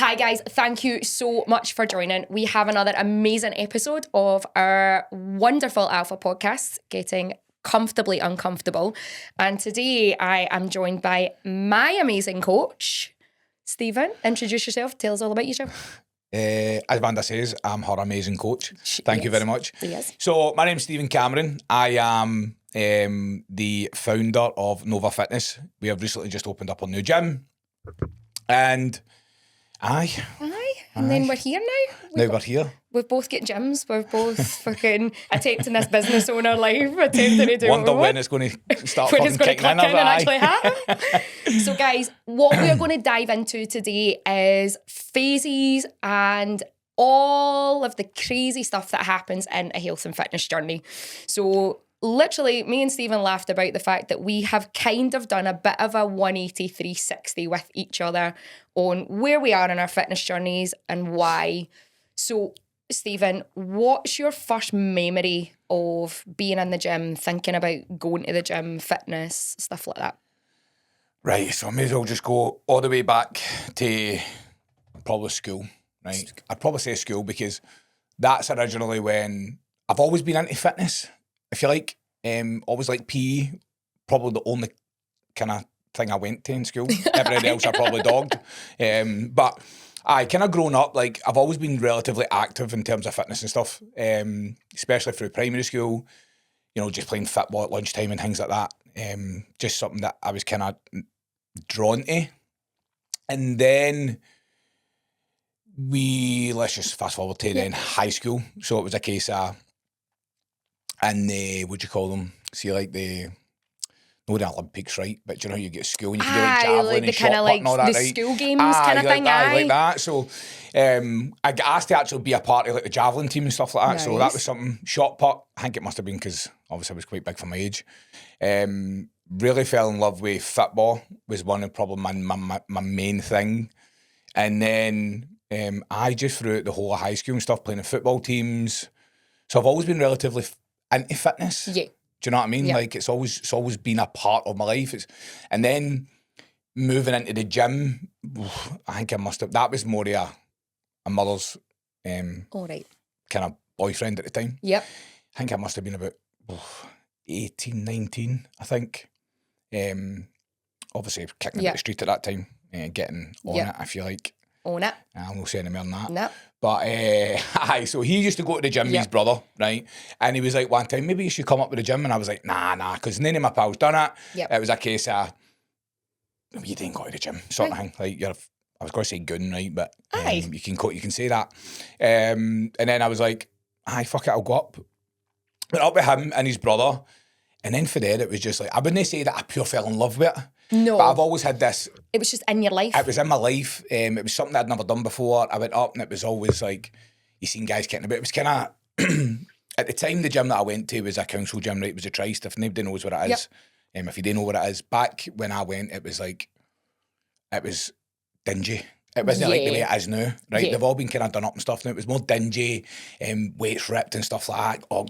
Hi guys, thank you so much for joining. We have another amazing episode of our wonderful Alpha podcast, Getting Comfortably Uncomfortable. And today I am joined by my amazing coach, Stephen. Introduce yourself, tell us all about yourself. As Vanda says, I'm her amazing coach. Thank you very much. Yes. So my name's Stephen Cameron. I am the founder of Nova Fitness. We have recently just opened up a new gym. And And then we're here now. we're here. We've both got gyms. We're both fucking attempting this business owner life, attempting to do Wonder what we when want. it's going to start When fucking it's going to kicking click in. in and actually happen. So guys, what we're going to dive into today is phases and all of the crazy stuff that happens in a health and fitness journey. So literally, me and Stephen laughed about the fact that we have kind of done a bit of a 180, 360 with each other on where we are in our fitness journeys and why. So, Stephen, what's your first memory of being in the gym, thinking about going to the gym, fitness, stuff like that? Right, so I may as well just go all the way back to probably school, right? I'd probably say school because that's originally when I've always been into fitness. If you like, always like PE, probably the only kind of thing I went to in school. Everybody else I probably dogged. But I kind of grown up, like I've always been relatively active in terms of fitness and stuff, especially through primary school, you know, just playing football at lunchtime and things like that. Just something that I was kind of drawn to. And then let's just fast forward to then high school. So it was a case of, and what do you call them? See, like the Olympics, right? But you know, you get to school and you can do like javelin like and shot put and all that, the right? school games kind of thing. Like that. So I got asked to actually be a part of like the javelin team and stuff like that. Nice. So that was something. Shot put, I think it must have been because obviously I was quite big for my age. Really fell in love with football, was one of probably my main thing. And then I just throughout the whole of high school and stuff, playing in football teams. So I've always been relatively into fitness. Yeah. Do you know what I mean? Yeah. Like it's always been a part of my life. And then moving into the gym, I think I must have, that was more of a mother's All right. kind of boyfriend at the time. Yep. I think I must have been about 18, 19, I think. Obviously kicking about the street at that time, getting on it, I feel like. Own it. I'll not say any more than that. No. But so he used to go to the gym with his brother, right? And he was like one time, maybe you should come up with the gym. And I was like, nah, because none of my pals done it. Yep. It was a case of, you didn't go to the gym, sort of thing. Like I was going to say goon, right? But you can say that. And then I was like, fuck it, I'll go up. Went up with him and his brother. And then for there, it was just like, I wouldn't say that I pure fell in love with it. No. But I've always had this. It was just in your life. It was in my life. It was something I'd never done before. I went up and it was always like, you seen guys kicking about. It was kind of, at the time, the gym that I went to was a council gym, right? It was a Trist, if nobody knows what it is. If you didn't know what it is, back when I went, it was like, it was dingy. It wasn't like the way it is now, right? They've all been kind of done up and stuff now. It was more dingy, weights ripped and stuff like that. Or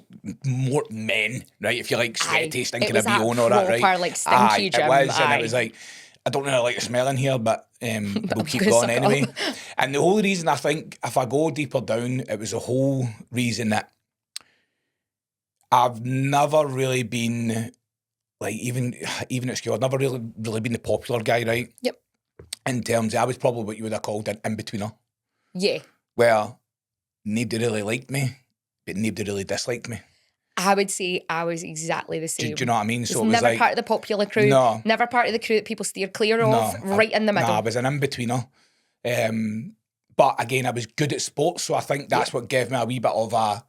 more men, right? If you like sweaty, stinking of beyond all that, right? Like stinky gym. It was, and it was like, I don't really like the smell in here, but we'll keep going anyway. And the whole reason I think, if I go deeper down, it was the whole reason that I've never really been, like, even at school, I've never really been the popular guy, right? Yep. In terms of, I was probably what you would have called an in-betweener. Yeah. Where nobody really liked me, but nobody really disliked me. I would say I was exactly the same. Do you know what I mean? So it was never part of the popular crew. No. Never part of the crew that people steer clear of. Right in the middle. No, I was an in-betweener. But again, I was good at sports, so I think that's what gave me a wee bit of a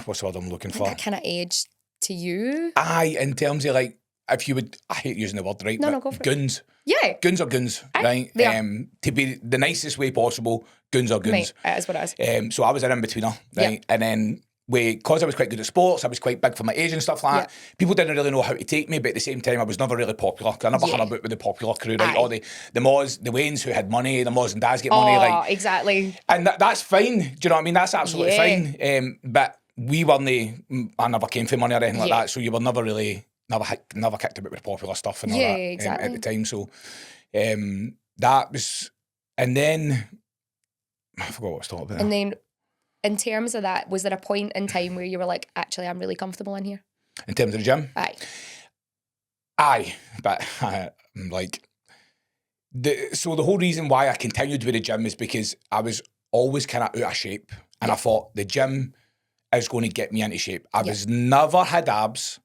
what's the word I'm looking for? That kind of age to you. In terms of like, if you would, I hate using the word, right? No, go for it. Goons. Yeah. Goons are goons, right? To be the nicest way possible, goons are goons. Right, it is what it is. So I was an in-betweener, right? Yep. And then because I was quite good at sports, I was quite big for my age and stuff like that. People didn't really know how to take me, but at the same time, I was never really popular. I never hung about with the popular crew, right? All the Moz, the Waynes who had money, the Moz and Dads get money. Like, exactly. And that's fine. Do you know what I mean? That's absolutely fine. But we weren't, I never came for money or anything like that, so you were never really, never kicked about with popular stuff and all that exactly. at the time. So That was, and then I forgot what I was talking about. And then, in terms of that, was there a point in time where you were like, actually, I'm really comfortable in here? In terms of the gym? Aye, but I'm like, so the whole reason why I continued with the gym is because I was always kind of out of shape, and I thought the gym is going to get me into shape. I was never had abs.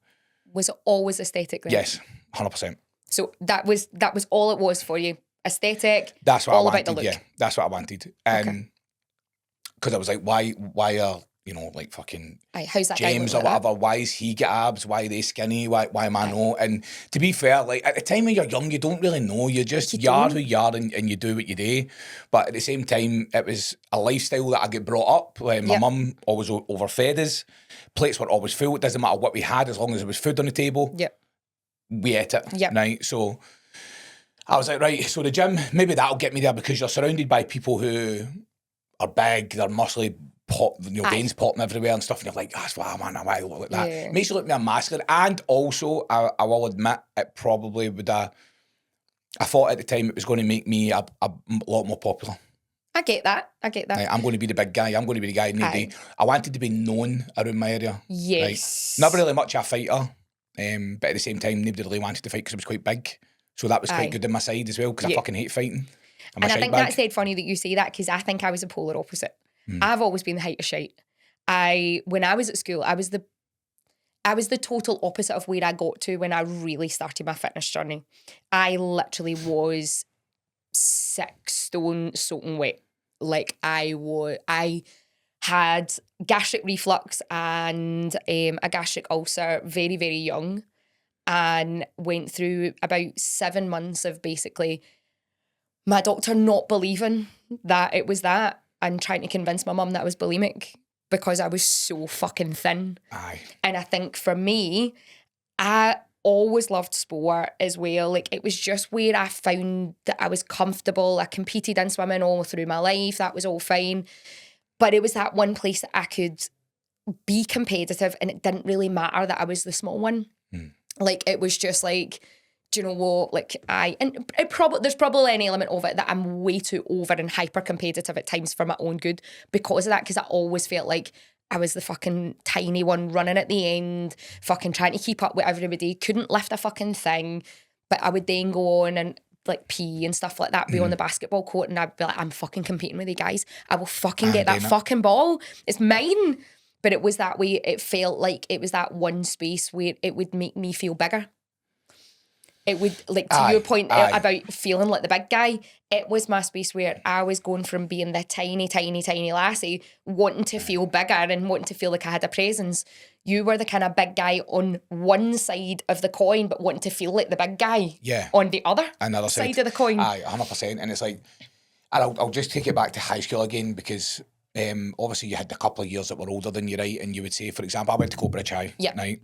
Was it always aesthetic then? Yes, 100%. So that was all it was for you. Aesthetic. That's what all I wanted. About the look. Yeah, that's what I wanted. Because I was like, why are, you know, like fucking how's that James guy or whatever, why is he get abs? Why are they skinny? Why am I no? And to be fair, like at the time when you're young, you don't really know. You're just, you are who you are, and you do what you do. But at the same time, it was a lifestyle that I get brought up. Like, my mum always overfed us. Plates were always full. It doesn't matter what we had, as long as there was food on the table. Yep. We ate it. Yep. Right. So I was like, right, so the gym, maybe that'll get me there, because you're surrounded by people who are big, they're muscly, veins popping everywhere and stuff, and you're like, that's why, man, why I look like that. It makes you look more masculine. And also, I will admit, it probably would have, I thought at the time it was going to make me a lot more popular. I get that. Like, I'm going to be the big guy. I'm going to be the guy in the day. I wanted to be known around my area. Yes. Right? Never really much a fighter, but at the same time, nobody really wanted to fight because I was quite big. So that was quite good on my side as well, because I fucking hate fighting. And I think that's dead funny that you say that, because I think I was the polar opposite. I've always been the height of shite. When I was at school, I was the total opposite of where I got to when I really started my fitness journey. I literally was 6 stone soaking wet. Like I had gastric reflux and a gastric ulcer very, very young, and went through about 7 months of basically my doctor not believing that it was that, and trying to convince my mum that I was bulimic because I was so fucking thin. And I think for me, I always loved sport as well. Like, it was just where I found that I was comfortable. I competed in swimming all through my life. That was all fine. But it was that one place that I could be competitive, and it didn't really matter that I was the small one. Like, it was just like, do you know what? Like, there's probably an element of it that I'm way too over and hyper competitive at times for my own good because of that, because I always felt like I was the fucking tiny one running at the end, fucking trying to keep up with everybody, couldn't lift a fucking thing. But I would then go on and like pee and stuff like that, be on the basketball court, and I'd be like, I'm fucking competing with you guys. I will fucking get that fucking ball. It's mine. But it was that way. It felt like it was that one space where it would make me feel bigger. It would, like, to your point about feeling like the big guy, it was my space where I was going from being the tiny, tiny, tiny lassie, wanting to feel bigger and wanting to feel like I had a presence. You were the kind of big guy on one side of the coin, but wanting to feel like the big guy on the other side of the coin. 100%. And it's like, and I'll just take it back to high school again, because obviously you had a couple of years that were older than you, right? And you would say, for example, I went to Coatbridge High, right?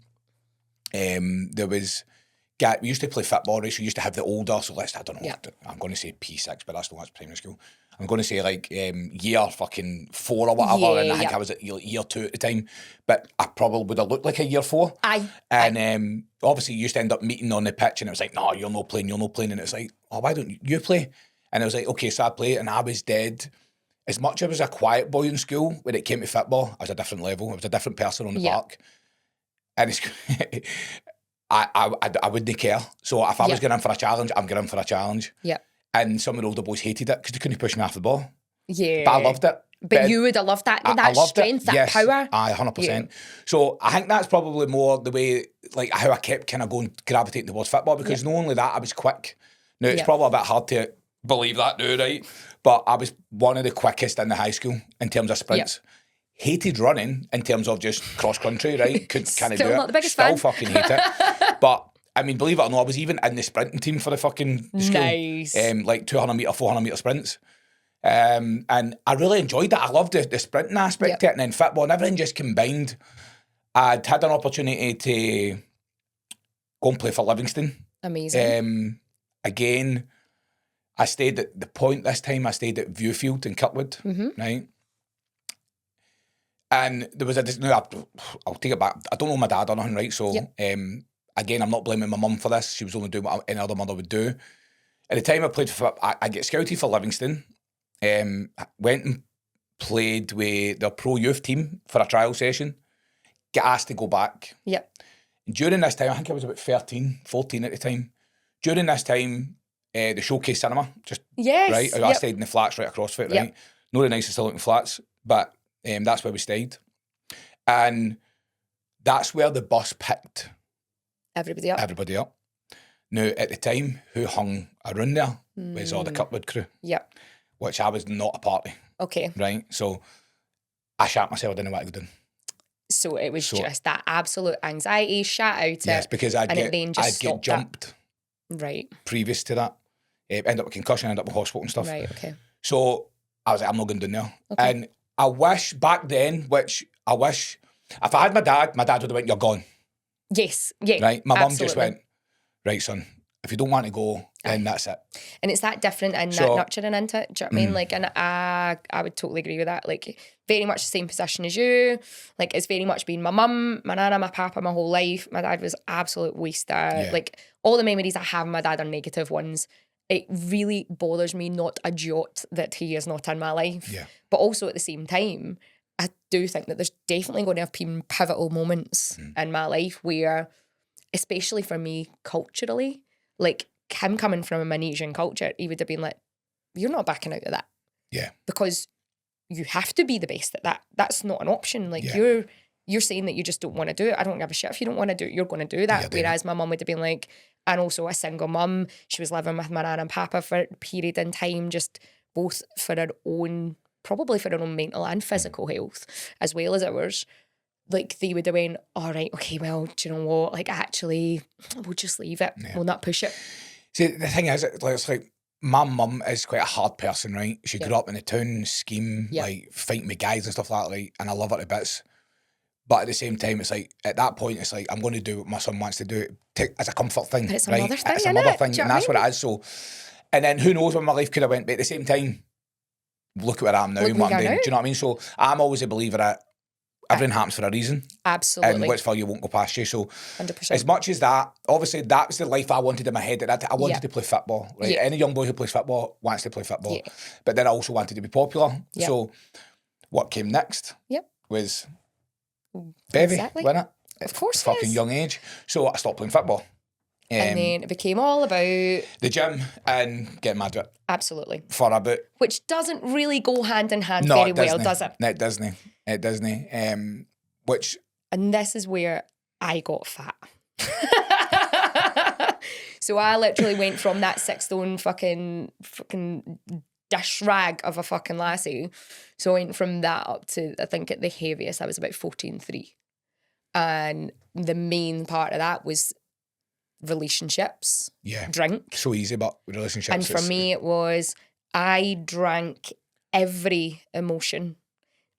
There was... we used to play football, right? So we used to have the older, so I don't know, I'm going to say P6, but that's primary school. I'm going to say like year fucking 4 or whatever, and I think I was at year 2 at the time, but I probably would have looked like a year 4. And obviously you used to end up meeting on the pitch, and it was like, no, you're not playing, and it's like, oh, why don't you play? And I was like, okay, so I play, and I was dead. As much as I was a quiet boy in school, when it came to football, I was a different level. I was a different person on the park. And it's... I wouldn't care. So if I was going in for a challenge, I'm going in for a challenge. And some of the older boys hated it because they couldn't push me off the ball. But I loved it. But you would have loved that, that strength, that power. 100%. So I think that's probably more the way, like, how I kept kind of going, gravitating towards football, because not only that, I was quick. Now, it's probably a bit hard to believe that now, right? But I was one of the quickest in the high school in terms of sprints. Hated running in terms of just cross country, right? Couldn't kind of do it. Still not the biggest fan. Still fucking hate it. But I mean, believe it or not, I was even in the sprinting team for the fucking school. Nice. Like 200 metre, 400 metre sprints. And I really enjoyed that. I loved the sprinting aspect of it, and then football and everything just combined. I'd had an opportunity to go and play for Livingston. Amazing. Again, I stayed at the point this time, I stayed at Viewfield in Kirkwood, right? And there was I'll take it back. I don't know my dad or nothing, right? So, again, I'm not blaming my mum for this. She was only doing what any other mother would do. at the time I played for, I get scouted for Livingston. Went and played with their pro youth team for a trial session. Get asked to go back. Yep. During this time, I think I was about 13, 14 at the time. During this time, the Showcase Cinema, just right. I stayed in the flats right across it, right? Yep. Not the nicest looking flats, but that's where we stayed. And that's where the bus picked everybody up. Now, at the time, who hung around there was all the Cutwood crew. Yep. Which I was not a party. Okay. Right? So I shat myself, I didn't know what I was doing. So it was just that absolute anxiety, shat out Yes, it. because I'd get jumped. Right. Previous to that. End up with concussion, end up with hospital and stuff. Right, okay. So I was like, I'm not going down there. Okay. And I wish back then, if I had my dad would have went, you're gone. Yes, yeah. Right? My mum just went, right, son, if you don't want to go, then that's it. And it's that different and that nurturing into it. Do you know what I mean? Like, and I would totally agree with that. Like, very much the same position as you. Like, it's very much been my mum, my nana, my papa, my whole life. My dad was absolute waster. Yeah. Like, all the memories I have of my dad are negative ones. It really bothers me not a jot that he is not in my life. Yeah. But also at the same time, I do think that there's definitely going to have been pivotal moments in my life where, especially for me culturally, like him coming from a Malaysian culture, he would have been like, you're not backing out of that. Yeah. Because you have to be the best at that. That's not an option. Like you're saying that you just don't want to do it. I don't give a shit if you don't want to do it. You're going to do that. Yeah, whereas my mum would have been like, and also a single mum. She was living with my nan and papa for a period in time, just both for her own, probably for her own mental and physical health, as well as ours. Like, they would have went, all right, okay, well, do you know what? Like, actually, we'll just leave it. Yeah. We'll not push it. See, the thing is, it's like, my mum is quite a hard person, right? She grew up in a town scheme, like, fighting with guys and stuff like that, like, and I love her to bits. But at the same time, it's like, at that point, it's like, I'm going to do what my son wants to do as a comfort thing. But it's right? a mother thing, it's a mother thing, and that's what it is. So, and then who knows where my life could have went, but at the same time, look at where I am now and what I'm doing. Do you know what I mean? So, I'm always a believer that everything happens for a reason. Absolutely. And what's for you won't go past you. So, 100%. As much as that, obviously, that was the life I wanted in my head. I wanted to play football. Right? Yeah. Any young boy who plays football wants to play football. Yeah. But then I also wanted to be popular. Yeah. So, what came next was Bevy, wasn't it? Of course, fucking young age. So, I stopped playing football. And then it became all about the gym and getting mad at it. Absolutely. For a bit. Which doesn't really go hand in hand very well, does it? No, it doesn't. It doesn't. And this is where I got fat. So I literally went from that 6 stone fucking dish rag of a fucking lassie. So I went from that up to, I think at the heaviest, I was about 14.3. And the main part of that was relationships, drink. So easy, but relationships. And for me, it was, I drank every emotion.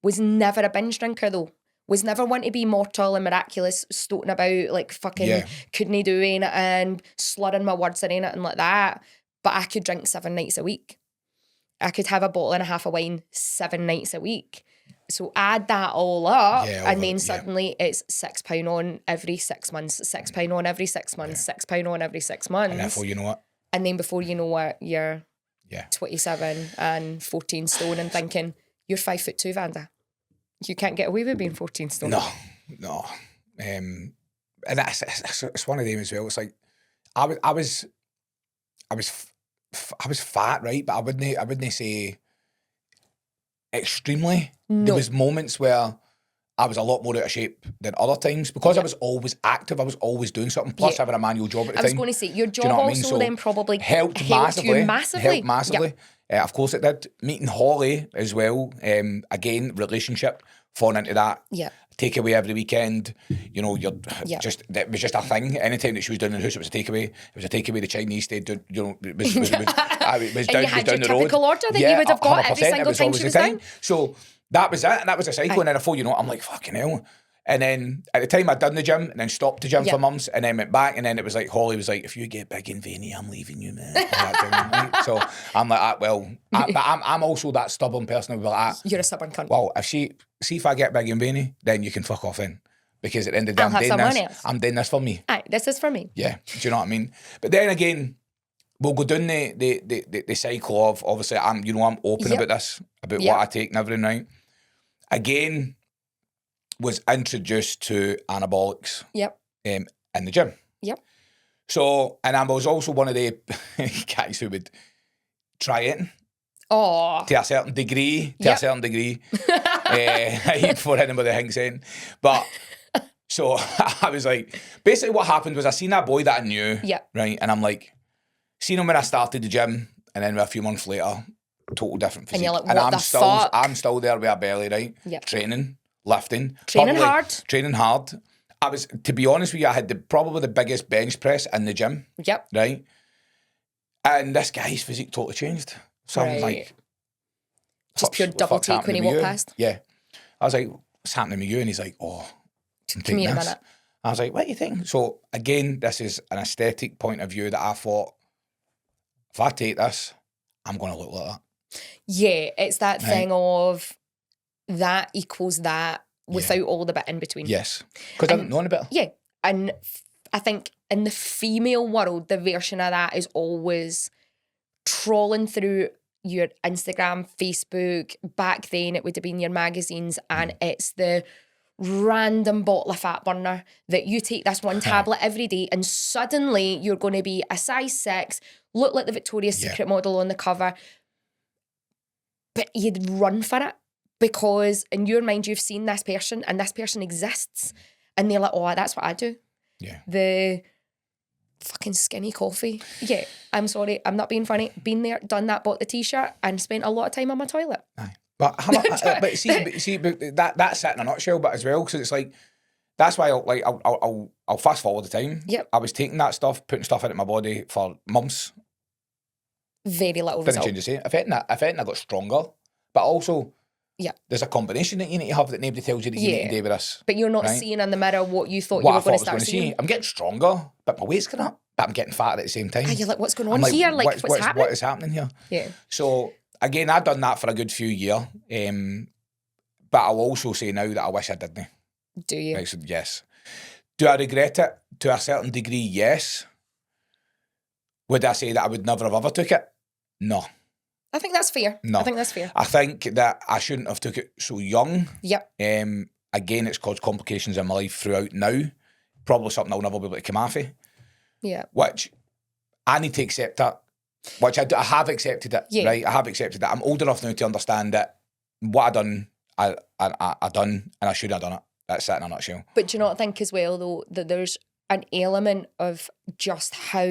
Was never a binge drinker though. Was never one to be mortal and miraculous, stoating about like fucking couldn't do it and slurring my words or anything like that. But I could drink 7 nights a week. I could have a bottle and a half of wine 7 nights a week. So add that all up, and then suddenly it's £6 on every 6 months, £6 on every 6 months, £6 on every 6 months. And before you know it. And then before you know what, you're 27 and 14 stone and thinking, you're 5'2", Vanda. You can't get away with being 14 stone. No. And it's one of them as well. It's like, I was fat, right? But I wouldn't say extremely. No. There was moments where I was a lot more out of shape than other times because I was always active. I was always doing something. Plus, having a manual job at the time. I was going to say your job also then probably helped massively. Helped massively. Of course, it did. Meeting Holly as well. Again, relationship falling into that. Yeah. Takeaway every weekend. You know, it was just a thing. Anytime that she was down in the house, it was a takeaway. It was a takeaway. The Chinese stayed down. You know, it was down the road. Typical order that you would have got every single time she was down. So that was it. And that was a cycle. And then before you know it, I'm like, fucking hell. And then at the time I'd done the gym and then stopped the gym for months and then went back and then it was like Holly was like, if you get big and veiny, I'm leaving you, man. So I'm like, I'm also that stubborn person who'll be like, you're a stubborn cunt. Well, if I get big and veiny, then you can fuck off in. Because at the end of the day, I'm doing this for me. Aye, this is for me. Yeah, do you know what I mean? But then again, we'll go down the cycle of, obviously, I'm open about this, about what I take and everything, right? Again, was introduced to anabolics in the gym. Yep. So, and I was also one of the guys who would try it to a certain degree, before anybody thinks anything. But, so I was like, basically what happened was I seen that boy that I knew, right? And I'm like, seen him when I started the gym, and then a few months later, total different physique. And you're like, and what the fuck? I'm still there with a belly, right? Yep. Training, lifting. Training hard. I was, to be honest with you, I had probably the biggest bench press in the gym. Yep. Right? And this guy's physique totally changed. So I'm like... Just pure double take when he walked past? Yeah. I was like, what's happening with you? And he's like, oh, give me a minute. I was like, what do you think? So again, this is an aesthetic point of view that I thought, if I take this, I'm going to look like that. Yeah, it's that thing of that equals that without all the bit in between. Yes, because I didn't know any better. Yeah, and I think in the female world, the version of that is always trawling through your Instagram, Facebook. Back then, it would have been your magazines, and it's the random bottle of fat burner that you take this one tablet every day, and suddenly you're going to be a size 6, look like the Victoria's Secret model on the cover. But you'd run for it because in your mind you've seen this person and this person exists, and they're like, oh, that's what I do. Yeah. The fucking skinny coffee. Yeah, I'm sorry, I'm not being funny. Been there, done that, bought the t-shirt and spent a lot of time on my toilet. Aye. But that's it in a nutshell. But as well, because it's like, that's why I'll fast forward the time. Yep. I was taking that stuff, putting stuff into my body for months. Very little Didn't result. change the same. If anything, I got stronger. But also, there's a combination that you need to have that nobody tells you that you need to do with this. But you're not seeing in the mirror what you thought you were going to start seeing. I'm getting stronger, but my weight's going up. But I'm getting fatter at the same time. And you're like, what's going on here? Like, what's happening? What is happening here? Yeah. So, again, I've done that for a good few years. But I'll also say now that I wish I didn't. Do you? Right, so yes. Do I regret it? To a certain degree, yes. Would I say that I would never have ever took it? No. I think that's fair. No. I think that's fair. I think that I shouldn't have took it so young. Yep. Again, it's caused complications in my life throughout now. Probably something I'll never be able to come off of. Yeah. Which I need to accept that. Which I have accepted it. Yeah. Right? I have accepted it. I'm old enough now to understand that what I done, I done, and I should have done it. That's it in a nutshell. But do you not think as well, though, that there's an element of just how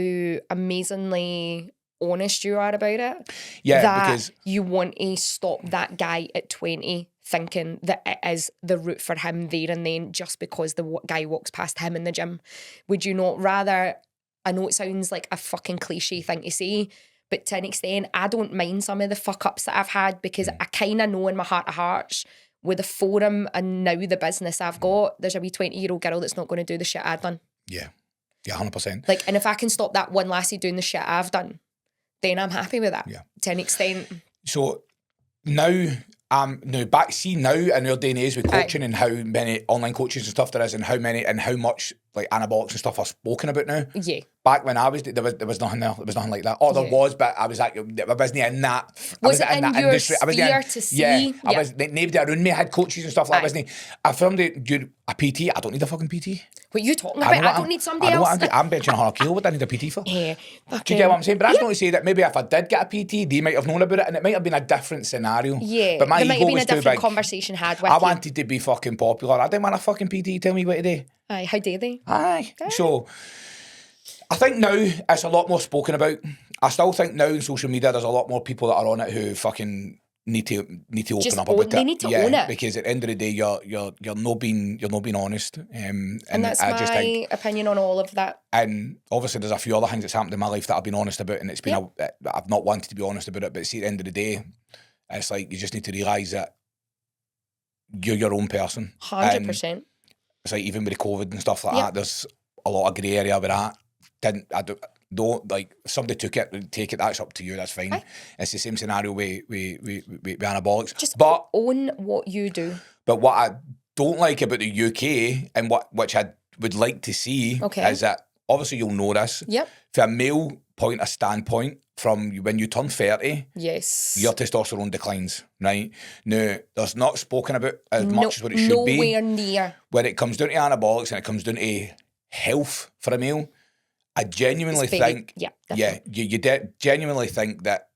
amazingly honest you are about it? Yeah, that because you want to stop that guy at 20 thinking that it is the route for him there and then just because the guy walks past him in the gym. Would you not rather, I know it sounds like a fucking cliche thing to say, but to an extent, I don't mind some of the fuck-ups that I've had because I kind of know in my heart of hearts with the forum and now the business I've got, there's a wee 20-year-old girl that's not going to do the shit I've done. Yeah. Yeah, 100%. Like, and if I can stop that one lassie doing the shit I've done, then I'm happy with that. Yeah. To an extent. So now, now in our day and age with coaching and how many online coaches and stuff there is and how much like anabolics and stuff are spoken about now. Yeah. Back when I was, there was nothing there. There was nothing like that. Oh, there was, but I was like, I wasn't in that. Was it in that your industry. Sphere to see? Yeah. I was, nobody around me had coaches and stuff like that. I filmed a PT. I don't need a fucking PT. What are you talking about? I don't need somebody else. I'm benching 100 kilo. What do I need a PT for? Yeah. Do you get what I'm saying? But that's not to say that maybe if I did get a PT, they might have known about it and it might have been a different scenario. Yeah. But my there might have been a different different conversation had with I wanted to be fucking popular. I didn't want a fucking PT tell me what to do. Aye, how dare they? Aye. So I think now it's a lot more spoken about. I still think now in social media there's a lot more people that are on it who fucking need to open up about it. They need to own it. Because at the end of the day you're not being honest. And that's my opinion on all of that. And obviously there's a few other things that's happened in my life that I've been honest about and it's been I've not wanted to be honest about it, but see at the end of the day it's like you just need to realise that you're your own person. 100%. It's like even with the COVID and stuff like that, there's a lot of grey area with that. Don't like if somebody take it, that's up to you, that's fine. It's the same scenario with anabolics. Just but own what you do. But what I don't like about the UK and which I would like to see is that obviously you'll know this. Yep. For a male point of standpoint, from when you turn 30, Yes. your testosterone declines, right? Now, there's not spoken about as much as what it should be. Nowhere near. When it comes down to anabolics and it comes down to health for a male, I genuinely think, genuinely think that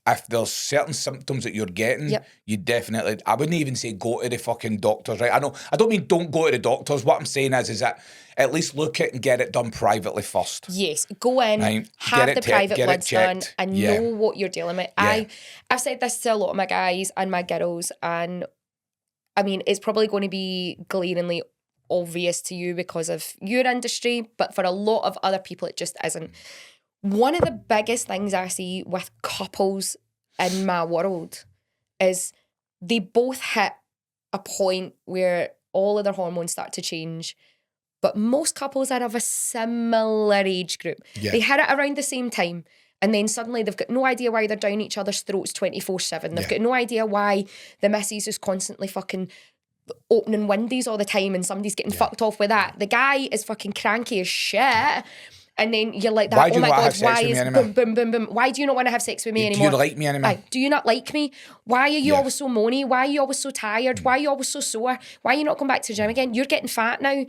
if there's certain symptoms that you're getting, you definitely, I wouldn't even say go to the fucking doctors, right? I don't mean don't go to the doctors. What I'm saying is that at least look at and get it done privately first. Yes, go in, right? have the private bloods done and Yeah. know what you're dealing with. Yeah. I've said this to a lot of my guys and my girls, and I mean, it's probably going to be glaringly obvious to you because of your industry, but for a lot of other people, it just isn't. One of the biggest things I see with couples in my world is they both hit a point where all of their hormones start to change. But most couples are of a similar age group. Yeah. They hit it around the same time. And then suddenly they've got no idea why they're down each other's throats 24/7. They've got no idea why the missus is constantly fucking opening windies all the time and somebody's getting fucked off with that. The guy is fucking cranky as shit. And then you're like that, oh my God, why is boom, boom, boom, boom. Why do you not want to have sex with me anymore? Do you like me anymore? Do you not like me? Why are you always so moany? Why are you always so tired? Why are you always so sore? Why are you not going back to the gym again? You're getting fat now.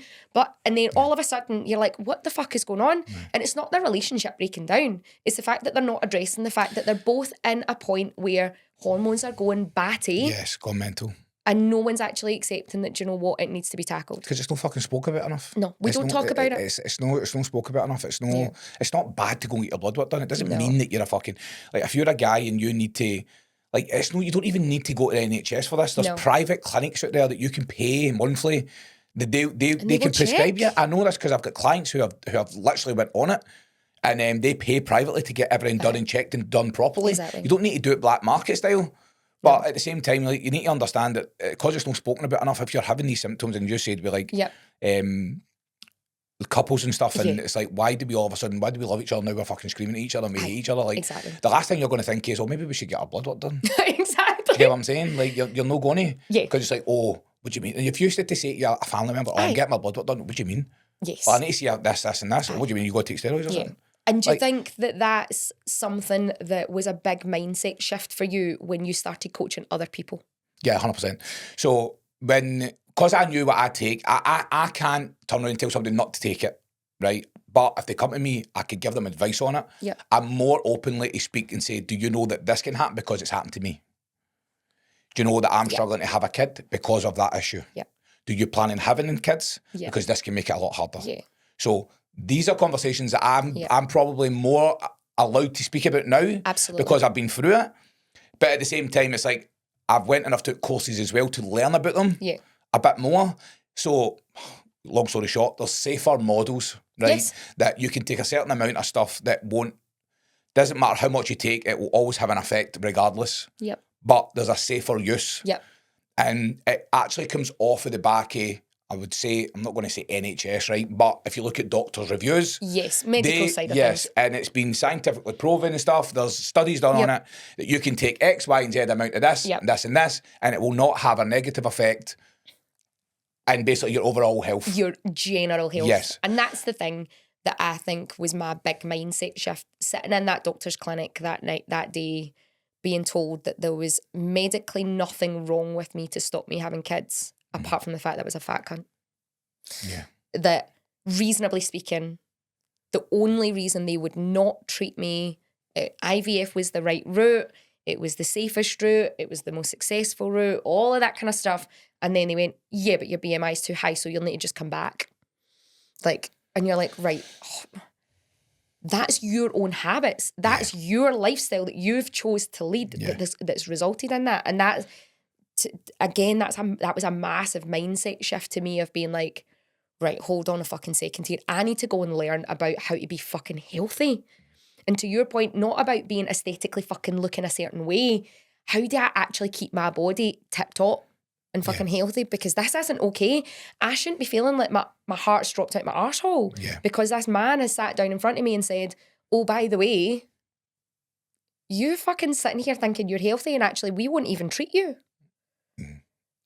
And then all of a sudden you're like, what the fuck is going on? And it's not the relationship breaking down. It's the fact that they're not addressing the fact that they're both in a point where hormones are going batty. Yes, gone mental. And no one's actually accepting that, do you know what, it needs to be tackled. Because it's not fucking spoke about enough. No, we don't talk about it. It's not spoke about enough. It's not bad to go and get your blood work done. It doesn't mean that you're a fucking, like, if you're a guy and you need to, like, it's no, you don't even need to go to the NHS for this. There's private clinics out there that you can pay monthly. They can prescribe you. I know this because I've got clients who have literally went on it. And they pay privately to get everything done and checked and done properly. Exactly. You don't need to do it black market style. But at the same time, like, you need to understand that because it's not spoken about enough, if you're having these symptoms and you said we like couples and stuff, and it's like, why do we love each other now? We're fucking screaming at each other and we hate each other. Like, the last thing you're going to think is, oh, maybe we should get our blood work done. Exactly. Do you get what I'm saying? Like, you're not going to. Yeah. Because it's like, oh, what do you mean? And if you said to say to a family member, oh, I'm getting my blood work done, what do you mean? Yes. Well, I need to see this, and this. What do you mean? You got to take steroids or something? And do you think that that's something that was a big mindset shift for you when you started coaching other people? Yeah, 100%. So because I knew what I take, I can't turn around and tell somebody not to take it, right? But if they come to me, I could give them advice on it. Yeah. I'm more openly to speak and say, do you know that this can happen because it's happened to me? Do you know that I'm struggling to have a kid because of that issue? Yeah. Do you plan on having kids? Yeah. Because this can make it a lot harder. Yeah. So these are conversations that I'm probably more allowed to speak about now. Absolutely. Because I've been through it. But at the same time, it's like I've went and I've took courses as well to learn about them a bit more. So, long story short, there's safer models, right? Yes. That you can take a certain amount of stuff that doesn't matter how much you take, it will always have an effect regardless. Yep. But there's a safer use. Yep. And it actually comes off of the back of, I would say, I'm not going to say NHS, right? But if you look at doctors' reviews. Yes, medical side of things. Yes, and it's been scientifically proven and stuff. There's studies done on it that you can take X, Y, and Z amount of this, and this, and this, and it will not have a negative effect in basically your overall health. Your general health. Yes. And that's the thing that I think was my big mindset shift. Sitting in that doctor's clinic that night, that day, being told that there was medically nothing wrong with me to stop me having kids. Apart from the fact that I was a fat cunt. Yeah. That, reasonably speaking, the only reason they would not treat me, IVF was the right route, it was the safest route, it was the most successful route, all of that kind of stuff. And then they went, yeah, but your BMI is too high, so you'll need to just come back. Like, and you're like, right, that's your own habits. That's your lifestyle that you've chose to lead that's resulted in that. And that... Again, that was a massive mindset shift to me of being like, right, hold on a fucking second here. I need to go and learn about how to be fucking healthy. And to your point, not about being aesthetically fucking looking a certain way. How do I actually keep my body tip-top and fucking healthy? Because this isn't okay. I shouldn't be feeling like my heart's dropped out my arsehole because this man has sat down in front of me and said, oh, by the way, you fucking sitting here thinking you're healthy and actually we won't even treat you.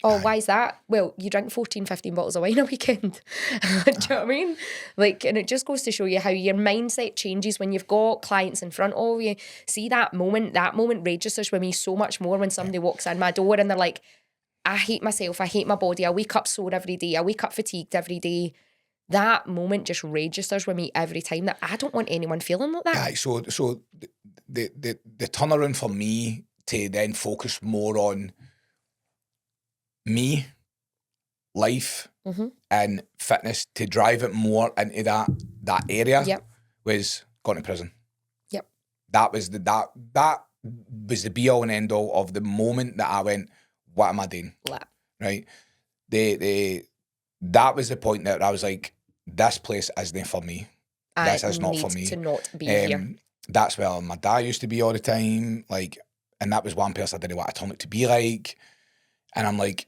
Oh, why is that? Well, you drink 14, 15 bottles of wine a weekend. Do you know what I mean? Like, and it just goes to show you how your mindset changes when you've got clients in front of you. See, that moment registers with me so much more when somebody walks in my door and they're like, I hate myself, I hate my body, I wake up sore every day, I wake up fatigued every day. That moment just registers with me every time, that I don't want anyone feeling like that. Right, so the turnaround for me to then focus more on me, life, and fitness, to drive it more into that area was going to prison. Yep. That was the be all and end all of the moment that I went, what am I doing? Right? That was the point that I was like, this place isn't for me. This is not for me. To not be here. That's where my dad used to be all the time. Like, and that was one person I didn't want to turn out to be like. And I'm like,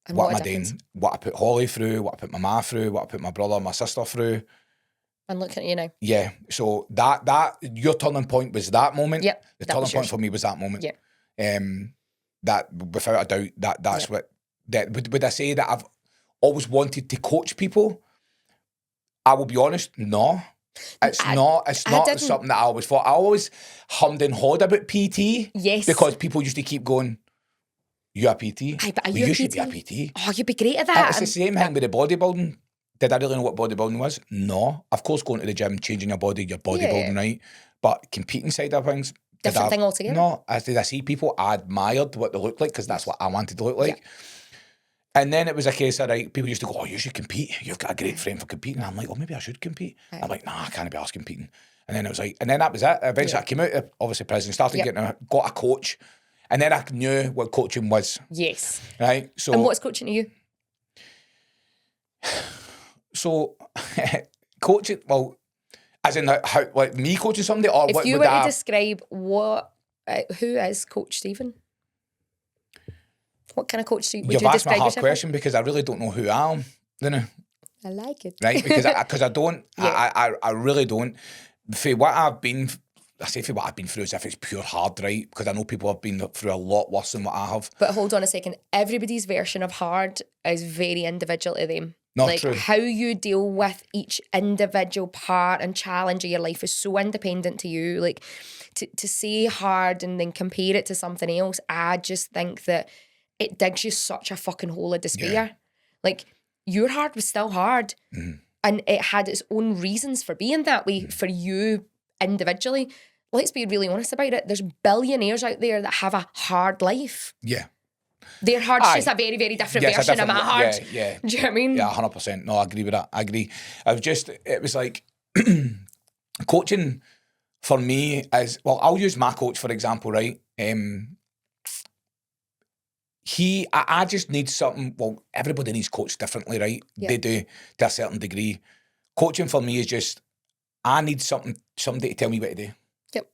and what am I doing? What I put Holly through, what I put my ma through, what I put my brother and my sister through. And looking at you now. Yeah. So that your turning point was that moment. Yep. The turning point for me was that moment. Yeah. That without a doubt, that's what would I say that I've always wanted to coach people? I will be honest, no. It's not something that I always thought. I always hummed and hawed about PT. Yes. Because people used to keep going, you're a PT? You should be a PT. Oh, you'd be great at that. And it's the same thing with the bodybuilding. Did I really know what bodybuilding was? No. Of course, going to the gym, changing your body, you're bodybuilding, right? But competing side of things, different thing altogether. No. Did I see people, I admired what they looked like because that's what I wanted to look like. Yeah. And then it was a case of, like, people used to go, oh, you should compete. You've got a great frame for competing. And I'm like, well, maybe I should compete. Right. I'm like, nah, I can't be asked competing. And then it was like, and then that was it. Eventually I came out of, obviously, prison, started got a coach. And then I knew what coaching was. Yes. Right? So. And what's coaching to you? So, coaching, well, as in how, like me coaching somebody, or if what you would were to describe what, who is Coach Stephen? What kind of coach would you describe yourself? You've asked me a hard question because I really don't know who I am, don't I? I like it. Right? Because I don't, I really don't. For what I've been, I say for what I've been through as if it's pure hard, right? Because I know people have been through a lot worse than what I have. But hold on a second. Everybody's version of hard is very individual to them. Not like true. How you deal with each individual part and challenge of your life is so independent to you. Like to say hard and then compare it to something else, I just think that it digs you such a fucking hole of despair. Yeah. Like your hard was still hard, and it had its own reasons for being that way for you individually. Let's be really honest about it. There's billionaires out there that have a hard life. Yeah. Their hard's just a very, very different version of my hard. Yeah. Do you know what I mean? Yeah, 100%. No, I agree with that. I agree. It was like coaching for me is, well, I'll use my coach for example, right? I just need something, well, everybody needs coached differently, right? Yeah. They do to a certain degree. Coaching for me is just, I need somebody to tell me what to do. Yep.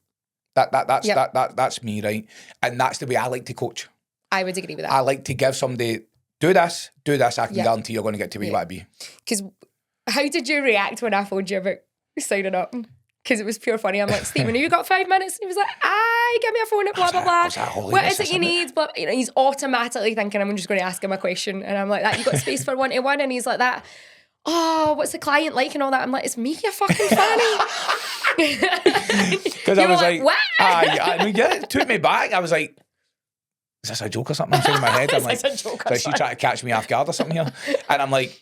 That's me, right? And that's the way I like to coach. I would agree with that. I like to give somebody, do this, I can guarantee you're going to get to where you want to be. Because how did you react when I phoned you about signing up? Because it was pure funny. I'm like, Stephen, have you got 5 minutes? And he was like, aye, give me a phone at blah, blah, blah. What is it you need? But you know, he's automatically thinking I'm just going to ask him a question. And I'm like, that, you got space for one-to-one? And he's like that, oh, what's the client like and all that? I'm like, it's me, you fucking funny. Because I was like, what? It took me back. I was like, is this a joke or something? I'm in my head. I'm like, is she trying to catch me off guard or something here? And I'm like,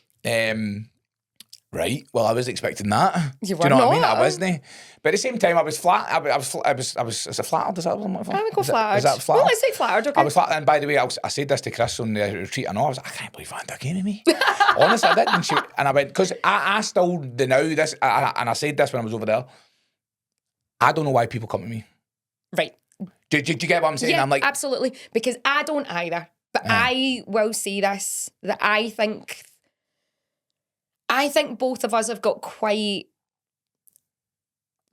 right, well, I was expecting that. Do you know what I mean? I wasn't. But at the same time, I was flat. I was. Is it flattered? Is that what I'm looking for? I would go flattered. Is that flattered? Well, let's say flattered. Okay. I was flattered. And by the way, I said this to Chris on the retreat. I know. I was like, I can't believe Vanda came to me. Honestly, I did. And I went, because I still know this, and I said this when I was over there. I don't know why people come to me. Right. Do you get what I'm saying? Yeah, I'm like, absolutely. Because I don't either. But I will say this, that I think both of us have got quite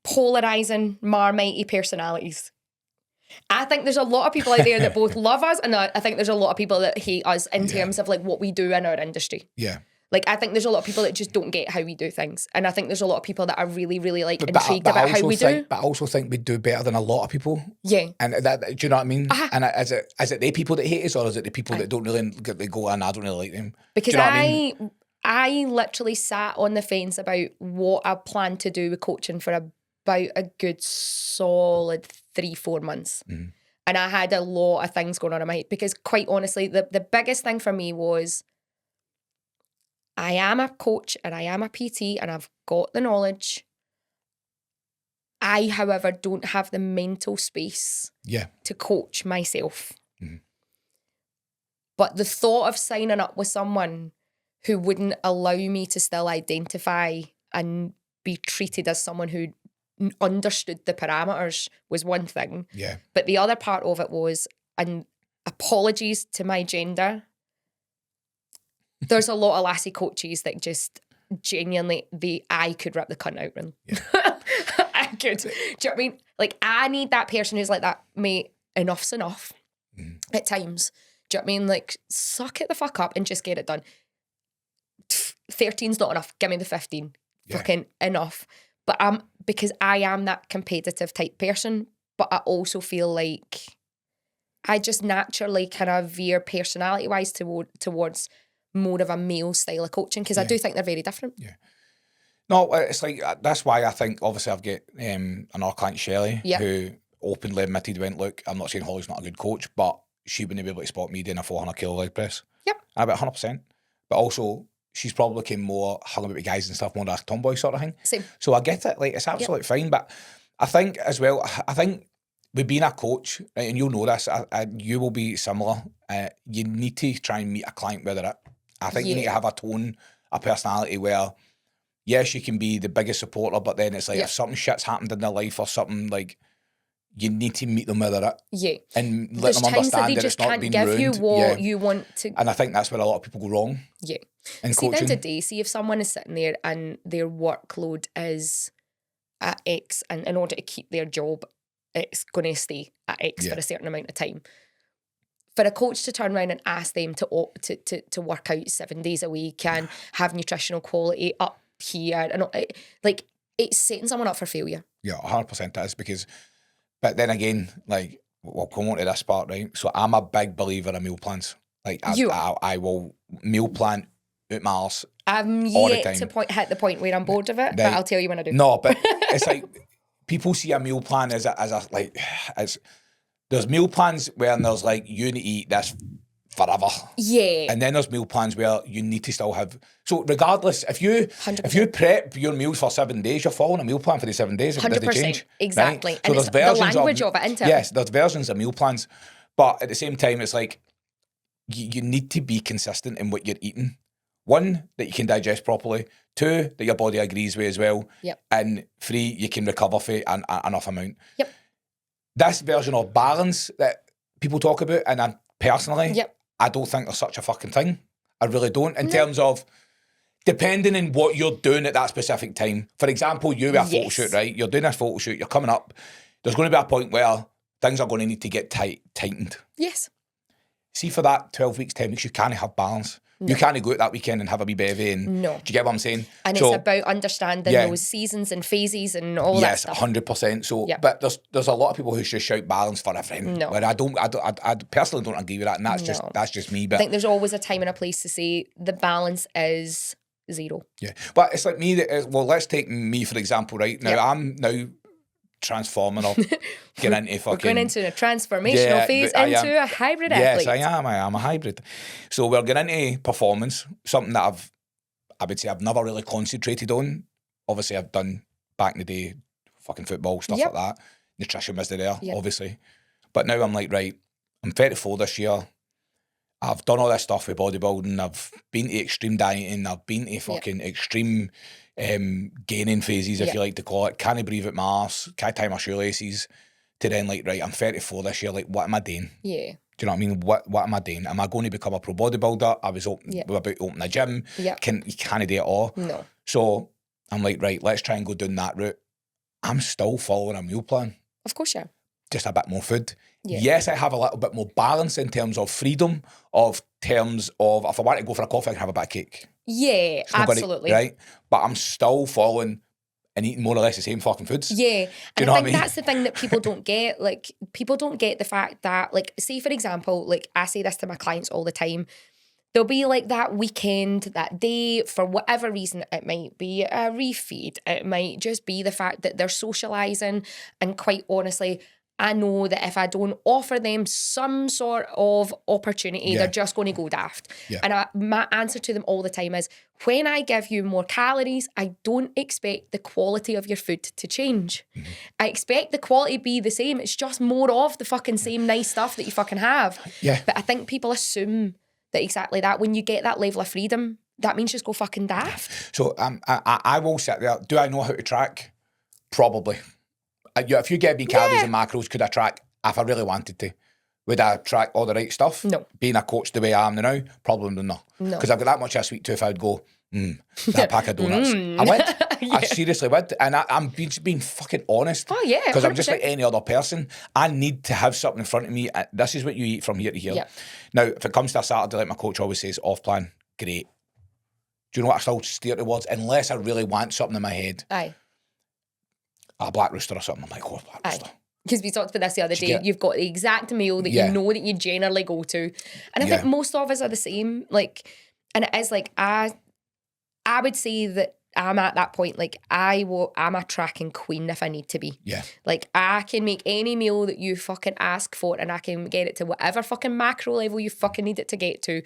polarising, marmitey personalities. I think there's a lot of people out there that both love us, and I think there's a lot of people that hate us in terms of like what we do in our industry. Yeah. Like, I think there's a lot of people that just don't get how we do things. And I think there's a lot of people that are really, really, like, intrigued about how we do. But I also think we do better than a lot of people. Yeah. And that, do you know what I mean? And is it the people that hate us, or is it the people that don't really they go, and I don't really like them? Because do you know what I mean? I literally sat on the fence about what I plan to do with coaching for about a good solid 3-4 months. Mm. And I had a lot of things going on in my head, because quite honestly, the biggest thing for me was, I am a coach and I am a PT and I've got the knowledge. I, however, don't have the mental space to coach myself. Mm. But the thought of signing up with someone who wouldn't allow me to still identify and be treated as someone who understood the parameters was one thing. Yeah. But the other part of it was, and apologies to my gender, there's a lot of lassie coaches that just genuinely, I could rip the cunt out of them. Yeah. I could. Do you know what I mean? Like, I need that person who's like that, mate, enough's enough at times. Do you know what I mean? Like, suck it the fuck up and just get it done. 13's not enough. Give me the 15. Yeah. Fucking enough. But because I am that competitive type person, but I also feel like I just naturally kind of veer personality-wise towards more of a male style of coaching, because I do think they're very different. Yeah. No, it's like, that's why I think, obviously, I've got another client, Shelley, who openly admitted, went, look, I'm not saying Holly's not a good coach, but she wouldn't be able to spot me doing a 400 kilo leg press. Yep. I bet 100%. But also, she's probably became more hung about with guys and stuff, more like a tomboy sort of thing. Same. So I get it. Like, it's absolutely fine. But I think as well, with being a coach, right, and you'll know this, you will be similar. You need to try and meet a client where they're at. I think you need to have a tone, a personality where, yes, you can be the biggest supporter, but then it's like if something shit's happened in their life or something, like, you need to meet them where they're at. Yeah. And let them understand that it's not being ruined. There's times that they just can't give you what you want to. And I think that's where a lot of people go wrong. Yeah. In see, coaching. at the end of the day, see if someone is sitting there and their workload is at X, and in order to keep their job, it's going to stay at X for a certain amount of time. For a coach to turn around and ask them to work out 7 days a week and have nutritional quality up here, and like, it's setting someone up for failure. Yeah, 100% it is, because, but then again, like, we'll come on to this part, right? So I'm a big believer in meal plans. Like, I will meal plan out my arse I'm all the yet time. to hit the point where I'm bored of it, but I'll tell you when I do. No, but it's like, people see a meal plan as there's meal plans where there's like, you need to eat this forever. Yeah. And then there's meal plans where you need to still have. So regardless, if you 100%. If you prep your meals for 7 days, you're following a meal plan for the 7 days. 100%. Does change, exactly. Right? And so there's the language of it, isn't it? Yes, there's versions of meal plans. But at the same time, it's like, you need to be consistent in what you're eating. 1, that you can digest properly. 2, that your body agrees with as well. Yep. And 3, you can recover for enough amount. Yep. This version of balance that people talk about, and I personally, I don't think there's such a fucking thing. I really don't. In terms of, depending on what you're doing at that specific time. For example, you with a photo shoot, right? You're doing this photo shoot, you're coming up. There's going to be a point where things are going to need to get tightened. Yes. See, for that 12 weeks, 10 weeks, you can't have balance. No. You can't go out that weekend and have a wee bevy. And no. Do you get what I'm saying? And it's about understanding those seasons and phases and all that stuff. Yes, 100%. So, but there's a lot of people who just shout balance for everything. No. Where I personally don't agree with that, and that's just me. But I think there's always a time and a place to say the balance is 0. Yeah, but it's like me. Well, let's take me for example. Right now, I'm now transforming or getting into fucking. We're going into a transformational phase into a hybrid athlete. Yes, I am a hybrid. So we're getting into performance, something that I would say I've never really concentrated on. Obviously, I've done back in the day, fucking football, stuff like that. Nutrition was there, obviously. But now I'm like, right, I'm 34 this year. I've done all this stuff with bodybuilding. I've been to extreme dieting. I've been to fucking extreme gaining phases, if you like to call it. Can I breathe at my arse? Can I tie my shoelaces? To then like, right, I'm 34 this year. Like, what am I doing? Yeah. Do you know what I mean? What am I doing? Am I going to become a pro bodybuilder? I was about to open a gym. Yeah. Can I do it all? No. So I'm like, right, let's try and go down that route. I'm still following a meal plan. Of course, yeah. Just a bit more food. Yeah. Yes, I have a little bit more balance in terms of freedom of terms of if I want to go for a coffee, I can have a bit of cake. Yeah, absolutely. Right? But I'm still following and eating more or less the same fucking foods. Yeah. And I I think that's the thing that people don't get. Like, people don't get the fact that, like, say, for example, like, I say this to my clients all the time. There'll be like that weekend, that day, for whatever reason. It might be a refeed. It might just be the fact that they're socialising. And quite honestly, I know that if I don't offer them some sort of opportunity, they're just going to go daft. Yeah. And my answer to them all the time is, when I give you more calories, I don't expect the quality of your food to change. Mm-hmm. I expect the quality to be the same. It's just more of the fucking same nice stuff that you fucking have. Yeah. But I think people assume that exactly that. When you get that level of freedom, that means just go fucking daft. So I will sit there. Do I know how to track? Probably. If you get me calories and macros, could I track if I really wanted to? Would I track all the right stuff? No. Being a coach the way I am now, probably not. No. Because I've got that much of a sweet tooth, I would go, that pack of donuts. I would. I seriously would. And I'm being fucking honest. Oh, yeah. Because I'm just like any other person. I need to have something in front of me. This is what you eat from here to here. Yep. Now, if it comes to a Saturday, like my coach always says, off plan, great. Do you know what I still steer towards? Unless I really want something in my head. Aye. A black rooster or something. I'm like, Black rooster. Because we talked about this the other day. You've got the exact meal that you know that you generally go to. And I think most of us are the same. Like, and it is like, I would say that I'm at that point, like, I'm a tracking queen if I need to be. Yeah. Like, I can make any meal that you fucking ask for and I can get it to whatever fucking macro level you fucking need it to get to.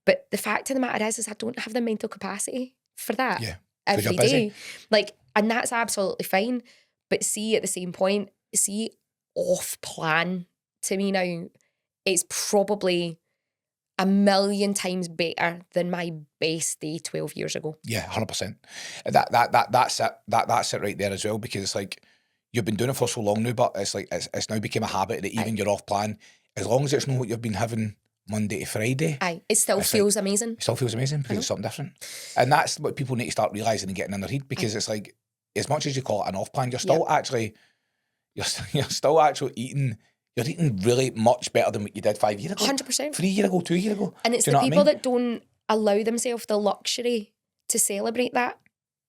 But the fact of the matter is I don't have the mental capacity for that every day. Like, and that's absolutely fine. But see, at the same point, off plan to me now, it's probably a million times better than my best day 12 years ago. Yeah, 100%. That's it. That's it right there as well, because it's like you've been doing it for so long now, but it's like it's now become a habit that even you're off plan, as long as it's not what you've been having Monday to Friday. It still feels amazing. It still feels amazing because it's something different. And that's what people need to start realising and getting in their head, because it's like, as much as you call it an off plan, you're still actually you're still actually eating. You're eating really much better than what you did 5 years ago. 100%. 3 years ago, 2 years ago. And it's the people that don't allow themselves the luxury to celebrate that.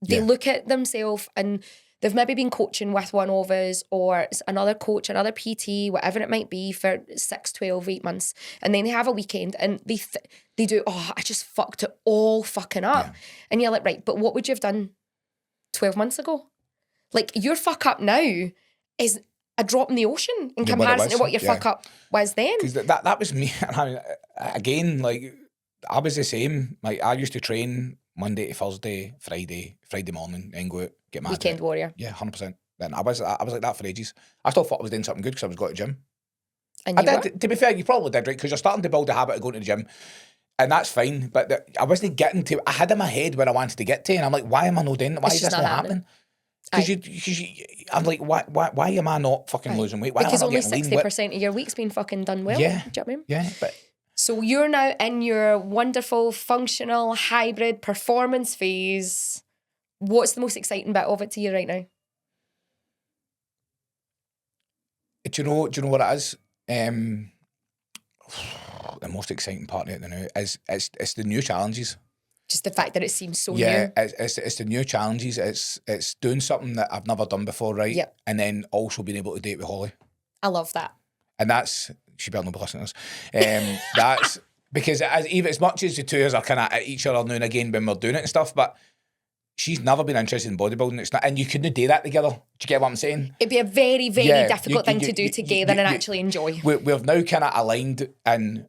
They look at themselves and they've maybe been coaching with one of us or another coach, another PT, whatever it might be, for 6, 12, 8 months. And then they have a weekend and they do, I just fucked it all fucking up. Yeah. And you're like, right, but what would you have done 12 months ago? Like, your fuck up now is a drop in the ocean in comparison to what your fuck up was then. Because that was me. I mean, again, like, I was the same. Like, I used to train Monday to Thursday, Friday morning, and go out, get mad. Weekend warrior. Yeah, 100%. Then I was like that for ages. I still thought I was doing something good because I was going to the gym. And I did. To be fair, you probably did, right? Because you're starting to build a habit of going to the gym. And that's fine. But I wasn't getting to, I had in my head where I wanted to get to. And I'm like, why am I not doing it? Why is this not happening? Because I'm like, why am I not fucking losing weight? Why because am I only not getting 60% of your week's been fucking done well. Yeah. Do you know what I mean? Yeah, but... So you're now in your wonderful, functional, hybrid performance phase. What's the most exciting bit of it to you right now? Do you know what it is? The most exciting part of it now is it's the new challenges. Just the fact that it seems so new. Yeah, it's the new challenges. It's doing something that I've never done before, right? Yep. And then also being able to do it with Holly. I love that. And that's, she better not be listening to this. That's because even as much as the two of us are kind of at each other now and again when we're doing it and stuff, but she's never been interested in bodybuilding. It's not, and you couldn't do that together. Do you get what I'm saying? It'd be a very, very difficult thing to do together and actually enjoy. We've now kind of aligned, and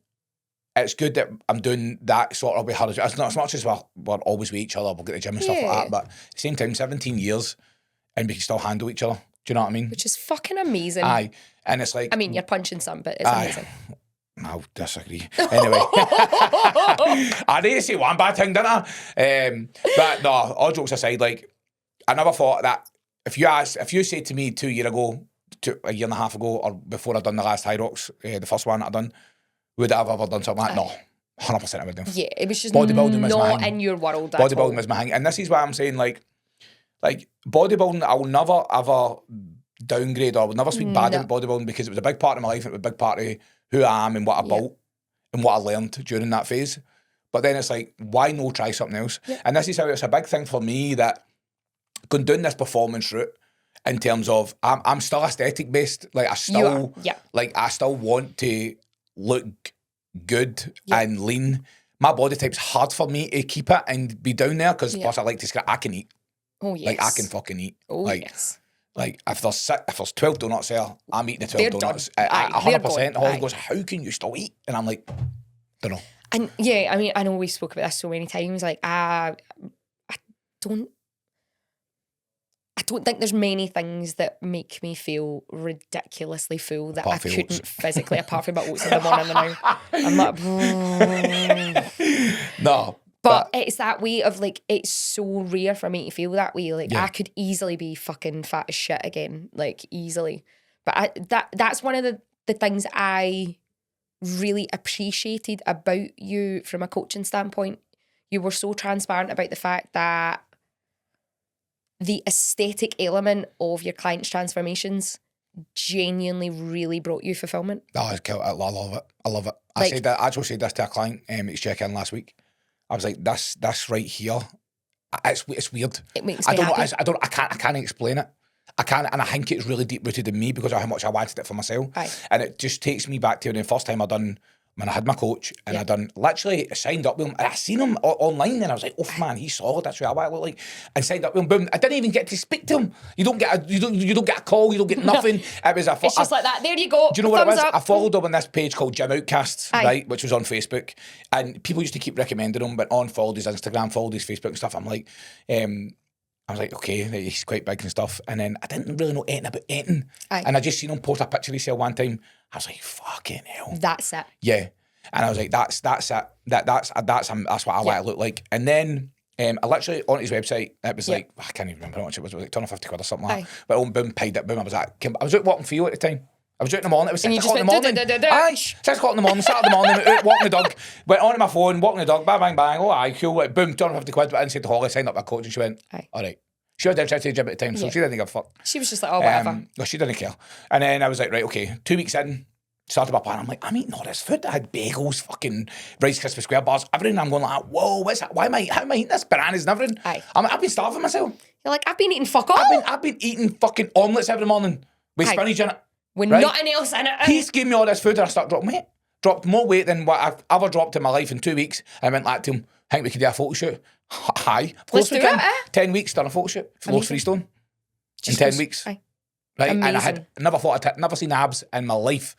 it's good that I'm doing that sort of with her. It's not as much as we're always with each other, we'll get to the gym and stuff like that, but at the same time, 17 years and we can still handle each other. Do you know what I mean? Which is fucking amazing. Aye. And it's like... I mean, you're punching some, but it's amazing. I'll disagree. Anyway. I need to say one bad thing, didn't I? But no, all jokes aside, like, I never thought that if you said to me 2 years ago, a year and a half ago, or before I'd done the last High Rocks, the first one I'd done, would I have ever done something like that? No. 100% I would have. Yeah, it was just bodybuilding not in your world at bodybuilding all. was my thing. And this is why I'm saying, like bodybuilding, I will never ever downgrade or I will never speak bad about bodybuilding, because it was a big part of my life and it was a big part of who I am and what I built. and what I learned during that phase. But then it's like, why no try something else? Yeah. And this is how it's a big thing for me that going down this performance route in terms of I'm still aesthetic based. Like I still I still want to look good and lean. My body type's hard for me to keep it and be down there because plus I like to scratch. I can eat. Oh yes. Like I can fucking eat. Oh like, yes. Like if there's 12 donuts there, I'm eating the 12 They're donuts. done. 100%. Holly goes, how can you still eat? And I'm like, don't know. And yeah, I mean, I know we spoke about this so many times. Like, I don't think there's many things that make me feel ridiculously full that apart I couldn't oats. Physically, apart from my oats in the morning and now. I'm like, no. But it's that way of like, it's so rare for me to feel that way. Like I could easily be fucking fat as shit again, like easily. But that's one of the things I really appreciated about you from a coaching standpoint. You were so transparent about the fact that the aesthetic element of your clients' transformations genuinely really brought you fulfillment. Oh, I love it. I love it. I actually said this to a client at check-in last week. I was like, this right here, it's weird. It makes me happy. I can't explain it. I can't, and I think it's really deep rooted in me because of how much I wanted it for myself. Aye. And it just takes me back to the first time when I had my coach and I literally signed up with him and I seen him online and I was like, oh man, he's solid. That's what I look like. And signed up with him. Boom. I didn't even get to speak to him. You don't get a call. You don't get nothing. It's just like that. There you go. Do you know what it was? Up. I followed him on this page called Gym Outcasts, right, which was on Facebook, and people used to keep recommending him. But followed his Instagram, followed his Facebook and stuff. I'm like, I was like, okay, he's quite big and stuff. And then I didn't really know anything about eating. And I just seen him post a picture of himself one time. I was like, fucking hell. That's it. Yeah. And I was like, that's it. That's what I want to look like. And then I literally, on his website, it was like, I can't even remember how much it was like £250 or something like that. But boom, paid it, boom. I was out walking for you at the time. I was out in the morning. It was 6 o'clock in the morning. 6 o'clock in the morning, Saturday morning, out walking the dog. Went onto my phone, walking the dog, bang, bang, bang. Oh, aye, cool. Like, boom, £250. But I said to Holly, signed up with a coach, and she went, all right. She was down to the gym at the time, so she didn't give a fuck. She was just like, oh, whatever. No, she didn't care. And then I was like, right, okay, 2 weeks in, started my plan. I'm like, I'm eating all this food. I had bagels, fucking Rice Krispie Square bars, everything. I'm going like, whoa, what's that? How am I eating this? Bananas and everything. I've been starving myself. You're like, I've been eating fuck all. I've been eating fucking omelettes every morning with spinach in it. With nothing else in it. He's gave me all this food and I started dropping weight. Dropped more weight than what I've ever dropped in my life in 2 weeks. I went like to him, think we could do a photo shoot? Hi. Of course we can. 10 weeks, done a photo shoot. Lost Freestone. In 10 weeks. Right. Amazing. And I had never seen abs in my life.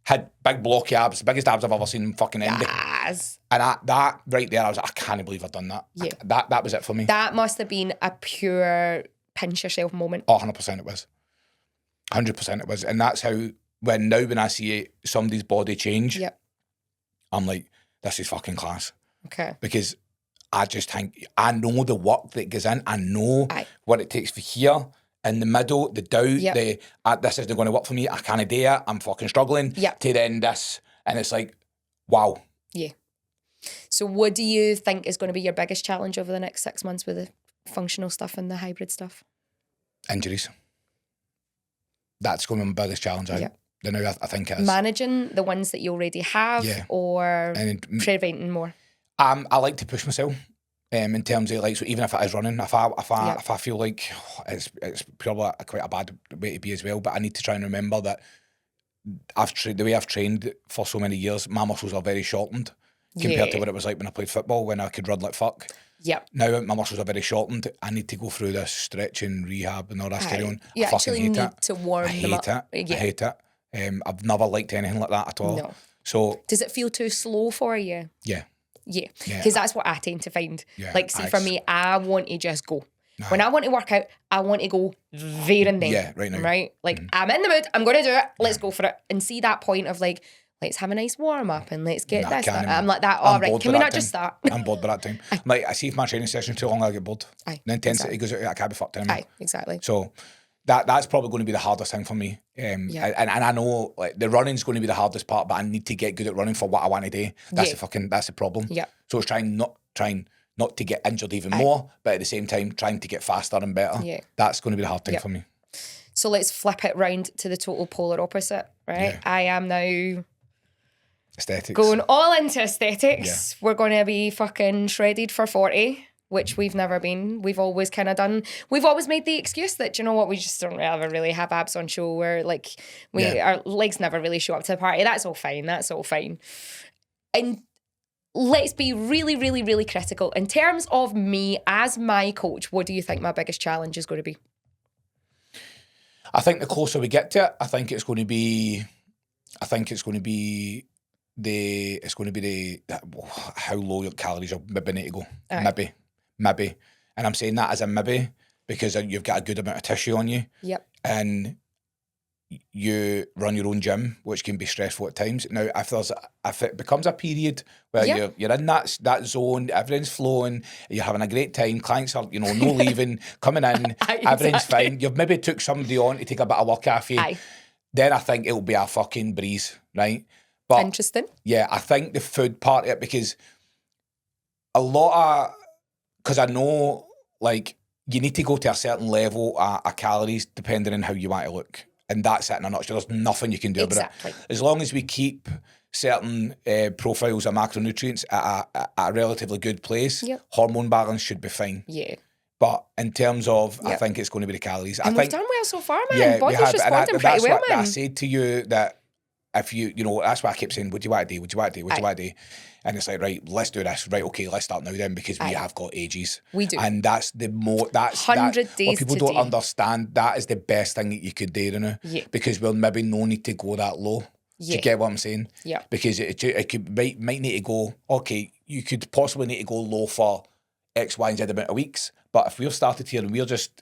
Had big blocky abs, biggest abs I've ever seen in fucking Indy. Yes. And that right there, I was like, I can't believe I've done that. Yeah. That was it for me. That must have been a pure pinch yourself moment. Oh, 100% it was. 100% it was. And that's how, when I see somebody's body change, I'm like, this is fucking class. Okay. Because I just think, I know the work that goes in. I know what it takes for here, in the middle, the doubt, this isn't going to work for me. I can't do it. I'm fucking struggling. To then this. And it's like, wow. Yeah. So what do you think is going to be your biggest challenge over the next 6 months with the functional stuff and the hybrid stuff? Injuries. That's going to be my biggest challenge. I think it is. Managing the ones that you already have or preventing more? I like to push myself in terms of, like, so even if it is running, if I feel like it's probably quite a bad way to be as well, but I need to try and remember that the way I've trained for so many years, my muscles are very shortened compared to what it was like when I played football, when I could run like fuck. Yep. Now my muscles are very shortened. I need to go through this stretching, rehab and all that carry on. You actually need to warm them up. I hate it. I've never liked anything like that at all. No. So does it feel too slow for you? Yeah. Yeah. Because that's what I tend to find. Yeah. Like, see, for me, I want to just go. When I want to work out, I want to go there and then. Yeah, right now. Right? Like, I'm in the mood, I'm going to do it, let's go for it. And see that point of like, let's have a nice warm up and let's get this. I'm like that, all right, can we not just start? I'm bored by that time. Like, I see if my training session's too long, I'll get bored. The intensity goes out, I can't be fucked anymore. Exactly. So that's probably going to be the hardest thing for me. And I know, like, the running's going to be the hardest part, but I need to get good at running for what I want to do. That's the problem. Yeah. So it's trying not to get injured even more, but at the same time trying to get faster and better. Yeah. That's going to be the hard thing for me. So let's flip it round to the total polar opposite, right? I am now Aesthetics. Going all into aesthetics. We're going to be fucking shredded for 40, which we've never been. We've always kind of done. We've always made the excuse that, you know what, we just don't ever really have abs on show. Where like our legs never really show up to the party. That's all fine. And let's be really, really, really critical in terms of me as my coach. What do you think my biggest challenge is going to be? I think the closer we get to it, I think it's going to be how low your calories are maybe need to go. Right. Maybe. And I'm saying that as a maybe because you've got a good amount of tissue on you. Yep. And you run your own gym, which can be stressful at times. Now, if it becomes a period where you're in that zone, everything's flowing, you're having a great time, clients are, no leaving, coming in, everything's fine. You've maybe took somebody on to take a bit of work off you. Then I think it'll be a fucking breeze, right? But interesting. Yeah, I think the food part of it, because I know, like, you need to go to a certain level of calories depending on how you want to look. And that's it in a nutshell. There's nothing you can do about it. As long as we keep certain profiles of macronutrients at a relatively good place, hormone balance should be fine. Yeah. But in terms of, I think it's going to be the calories. And we've done well so far, man. Yeah, Body's responding pretty well, man. I said to you that if that's what I keep saying, what do you want to do? What do you want to do? What do you want to do? And it's like, right, let's do this. Right, okay, let's start now then, because we have got ages. We do. And that's 100 days what people don't understand, that is the best thing that you could do, because we'll maybe no need to go that low. Do you get what I'm saying? Yeah. Because it might need to go, okay, you could possibly need to go low for X, Y, and Z amount of weeks. But if we've started here and we just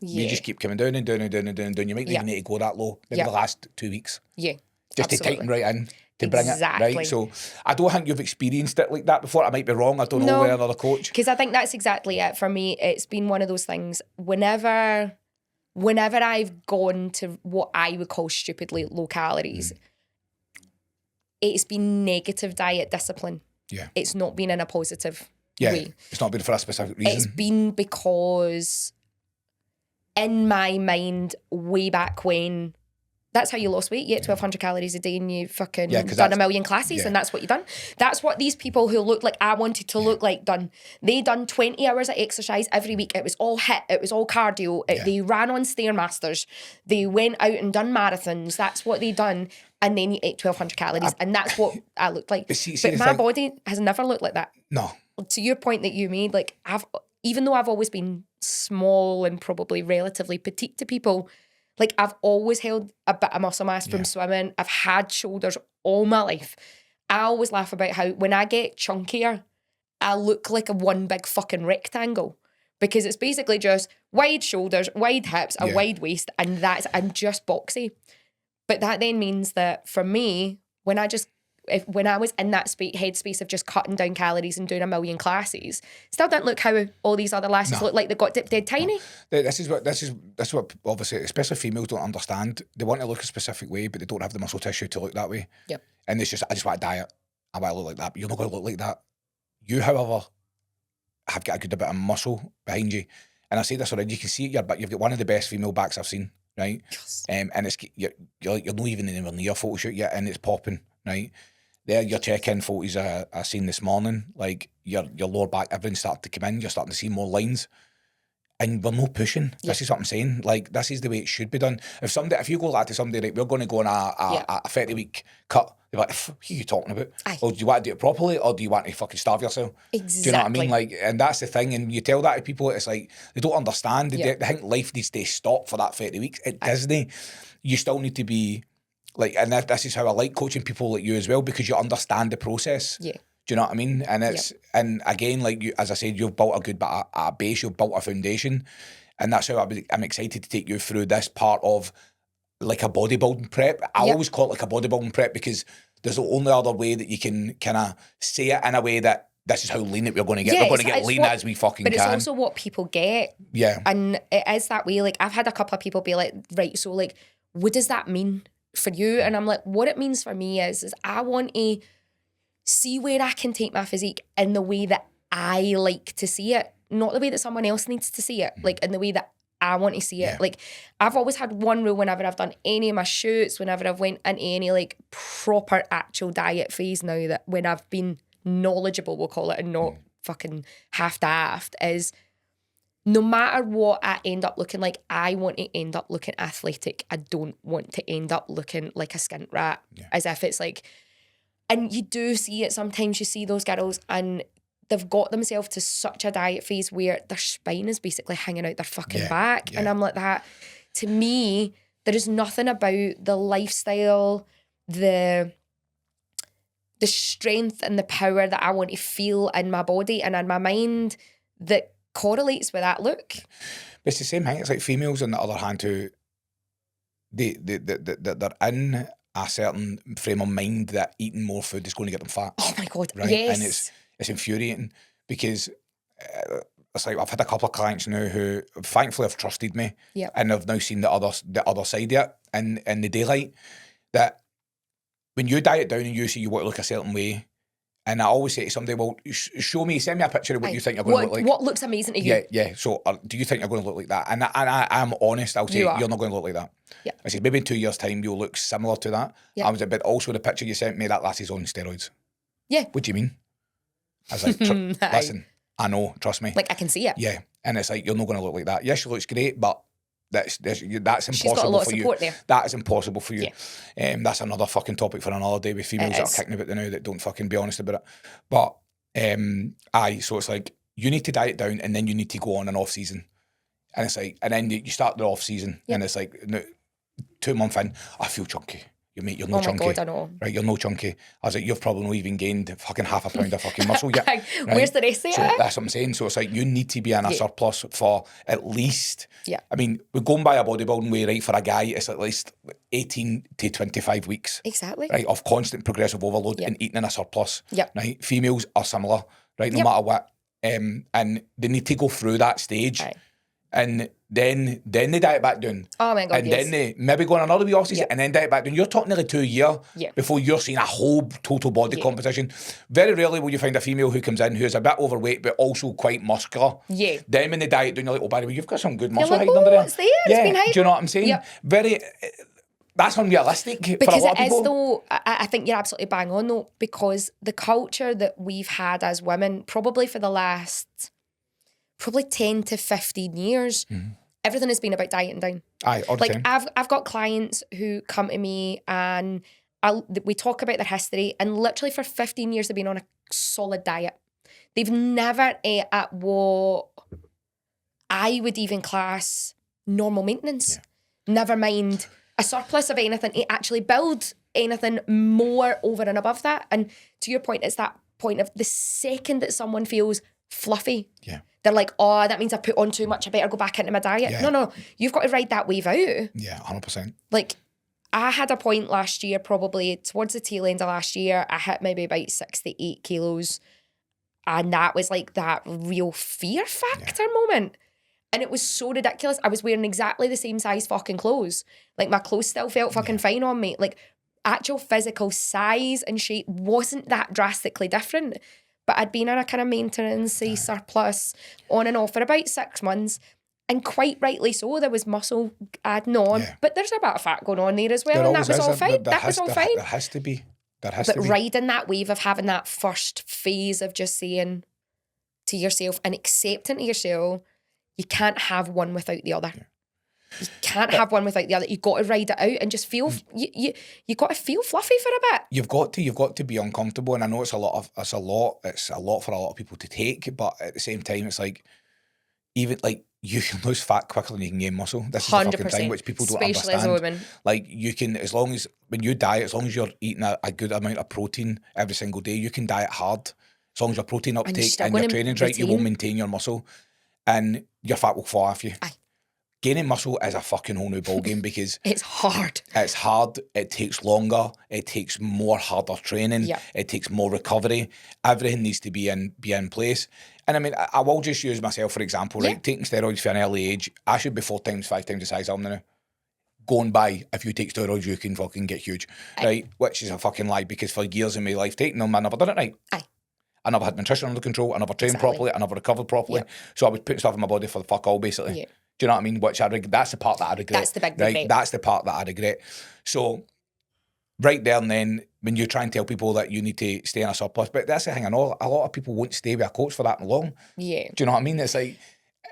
keep coming down and down and down and down and down, you might not even need to go that low, maybe the last 2 weeks. Yeah. Just to tighten right in to bring it, right? So I don't think you've experienced it like that before. I might be wrong. I don't know where another coach. Because I think that's exactly it. For me, it's been one of those things. Whenever I've gone to what I would call stupidly low calories, it's been negative diet discipline. Yeah. It's not been in a positive way. It's not been for a specific reason. It's been because in my mind, way back when, that's how you lost weight. You ate 1,200 calories a day and you fucking done a million classes and that's what you done. That's what these people who look like I wanted to look like done. They done 20 hours of exercise every week. It was all HIIT. It was all cardio. They ran on Stairmasters. They went out and done marathons. That's what they done. And then you ate 1,200 calories. And that's what I looked like. But my body has never looked like that. No. To your point that you made, like even though I've always been small and probably relatively petite to people, like I've always held a bit of muscle mass from swimming. I've had shoulders all my life. I always laugh about how when I get chunkier, I look like a one big fucking rectangle because it's basically just wide shoulders, wide hips, a wide waist, and I'm just boxy. But that then means that for me, when I was in that headspace of just cutting down calories and doing a million classes, still didn't look how all these other lasses look like. They got dead tiny. This is what obviously, especially females don't understand. They want to look a specific way, but they don't have the muscle tissue to look that way. Yep. And it's just, I just want to diet. I want to look like that, but you're not going to look like that. You, however, have got a good bit of muscle behind you. And I say this already, you can see it, but you've got one of the best female backs I've seen, right? Yes. And it's you're not even anywhere near a photo shoot yet, and it's popping, right? There, your check-in photos I seen this morning, like your lower back, everything's starting to come in. You're starting to see more lines, and we're not pushing. Yeah. This is what I'm saying. Like this is the way it should be done. If you go to somebody, right, we're going to go on a 30-week cut. They're like, what are you talking about? Or do you want to do it properly, or do you want to fucking starve yourself? Exactly. Do you know what I mean? Like, and that's the thing. And you tell that to people, it's like they don't understand. They think life needs to stop for that 30 weeks. It doesn't. You still need to be. Like, and this is how I like coaching people like you as well, because you understand the process. Yeah. Do you know what I mean? And it's and again, like you, as I said, you've built a good bit of a base, you've built a foundation, and that's how I'm excited to take you through this part of like a bodybuilding prep. I always call it like a bodybuilding prep because there's the only other way that you can kind of say it in a way that this is how lean we're going to get. We're going to get lean as we fucking can. But it's also what people get. Yeah. And it is that way. Like I've had a couple of people be like, right, so like, what does that mean for you? And I'm like, what it means for me is I want to see where I can take my physique in the way that I like to see it, not the way that someone else needs to see it, like in the way that I want to see it. Yeah. Like, I've always had one rule whenever I've done any of my shoots, whenever I've went into any like proper actual diet phase now, that when I've been knowledgeable, we'll call it, and not fucking half-daft, is no matter what I end up looking like, I want to end up looking athletic. I don't want to end up looking like a skint rat, as if it's like, and you do see it sometimes. You see those girls and they've got themselves to such a diet phase where their spine is basically hanging out their fucking back. And I'm like, that, to me, there is nothing about the lifestyle, the strength and the power that I want to feel in my body and in my mind that correlates with that look. But it's the same thing. It's like females, on the other hand, who they're in a certain frame of mind that eating more food is going to get them fat. Oh my God, right? yes. And it's infuriating because it's like I've had a couple of clients now who thankfully have trusted me, and have now seen the other side of it in the daylight. That when you diet down and you see you want to look a certain way, and I always say to somebody, well, show me, send me a picture of what you think you're going to look like. What looks amazing to you? Yeah. So do you think you're going to look like that? And I'm honest, I'll say, you're not going to look like that. Yeah. I said, maybe in 2 years' time, you'll look similar to that. Yeah. I was a bit, also the picture you sent me, that lass is on steroids. Yeah. What do you mean? I was like, listen, I know, trust me. Like, I can see it. Yeah. And it's like, you're not going to look like that. Yes, she looks great, but that's impossible She's got a lot of for you. support there. That is impossible for you. Yeah. That's another fucking topic for another day with females that are kicking about the now that don't fucking be honest about it. But so it's like you need to diet down and then you need to go on an off season. And it's like, and then you start the off season and it's like 2 months in, I feel chunky. You're no chunky. Oh my God, I know. Right, you're no chunky. I was like, you've probably not even gained fucking half a pound of fucking muscle yet. Right? Where's the rest of it? So that's what I'm saying. So it's like, you need to be in a surplus for at least, I mean, we're going by a bodybuilding way, right? For a guy, it's at least 18 to 25 weeks. Exactly. Right, of constant progressive overload and eating in a surplus. Yep. Right, females are similar, right, no matter what. And they need to go through that stage. Right. And then they diet back down. Oh my God, and then they maybe go on another wee off season and then diet back down. You're talking nearly 2 years before you're seeing a whole total body composition. Very rarely will you find a female who comes in who's a bit overweight but also quite muscular. Yeah. Then when they diet down, you're like, oh, by the way, you've got some good muscle hiding under there. It's there. It's been hiding. Do you know what I'm saying? Yep. That's unrealistic for a lot of people. Because it is, though, I think you're absolutely bang on, though, because the culture that we've had as women, probably for the last 10 to 15 years, everything has been about dieting down. Aye, all the time. I've got clients who come to me and we talk about their history, and literally for 15 years they've been on a solid diet. They've never ate at what I would even class normal maintenance. Yeah. Never mind a surplus of anything to actually build anything more over and above that. And to your point, it's that point of the second that someone feels fluffy, they're like, oh, that means I put on too much, I better go back into my diet. Yeah. No, you've got to ride that wave out. Yeah, 100%. Like, I had a point last year, probably towards the tail end of last year, I hit maybe about 6 to 8 kilos. And that was like that real fear factor moment. And it was so ridiculous. I was wearing exactly the same size fucking clothes. Like, my clothes still felt fucking fine on me. Like, actual physical size and shape wasn't that drastically different. But I'd been on a kind of maintenance, surplus, on and off for about 6 months. And quite rightly so, there was muscle adding on. Yeah. But there's a bit of fat going on there as well. And that was all fine. That was all fine. There has to be. But riding that wave of having that first phase of just saying to yourself and accepting to yourself, you can't have one without the other. Yeah. You can't have one without the other. You've got to ride it out and just feel, you got to feel fluffy for a bit. You've got to be uncomfortable. And I know it's a lot for a lot of people to take, but at the same time, it's like, even like, you can lose fat quicker than you can gain muscle. This is the fucking thing which people don't especially understand. As a woman. Like, you can, as long as, when you diet, as long as you're eating a good amount of protein every single day, you can diet hard. As long as your protein uptake and your training's right, you will maintain your muscle and your fat will fall off you. Aye. Gaining muscle is a fucking whole new ballgame because it's hard. It's hard. It takes longer. It takes more harder training. Yep. It takes more recovery. Everything needs to be in place. And I mean, I will just use myself for example, right? Taking steroids for an early age, I should be 4 times, 5 times the size I am now. Going by, if you take steroids, you can fucking get huge, right? Which is a fucking lie because for years in my life taking them, I never done it right. Aye. I never had nutrition under control. I never trained properly. I never recovered properly. Yep. So I was putting stuff in my body for the fuck all, basically. Yeah. Do you know what I mean? Which that's the part that I regret. That's the big regret. Right? That's the part that I regret. So, right there and then, when you try and tell people that you need to stay in a surplus, but that's the thing, I know a lot of people won't stay with a coach for that long. Yeah. Do you know what I mean? It's like,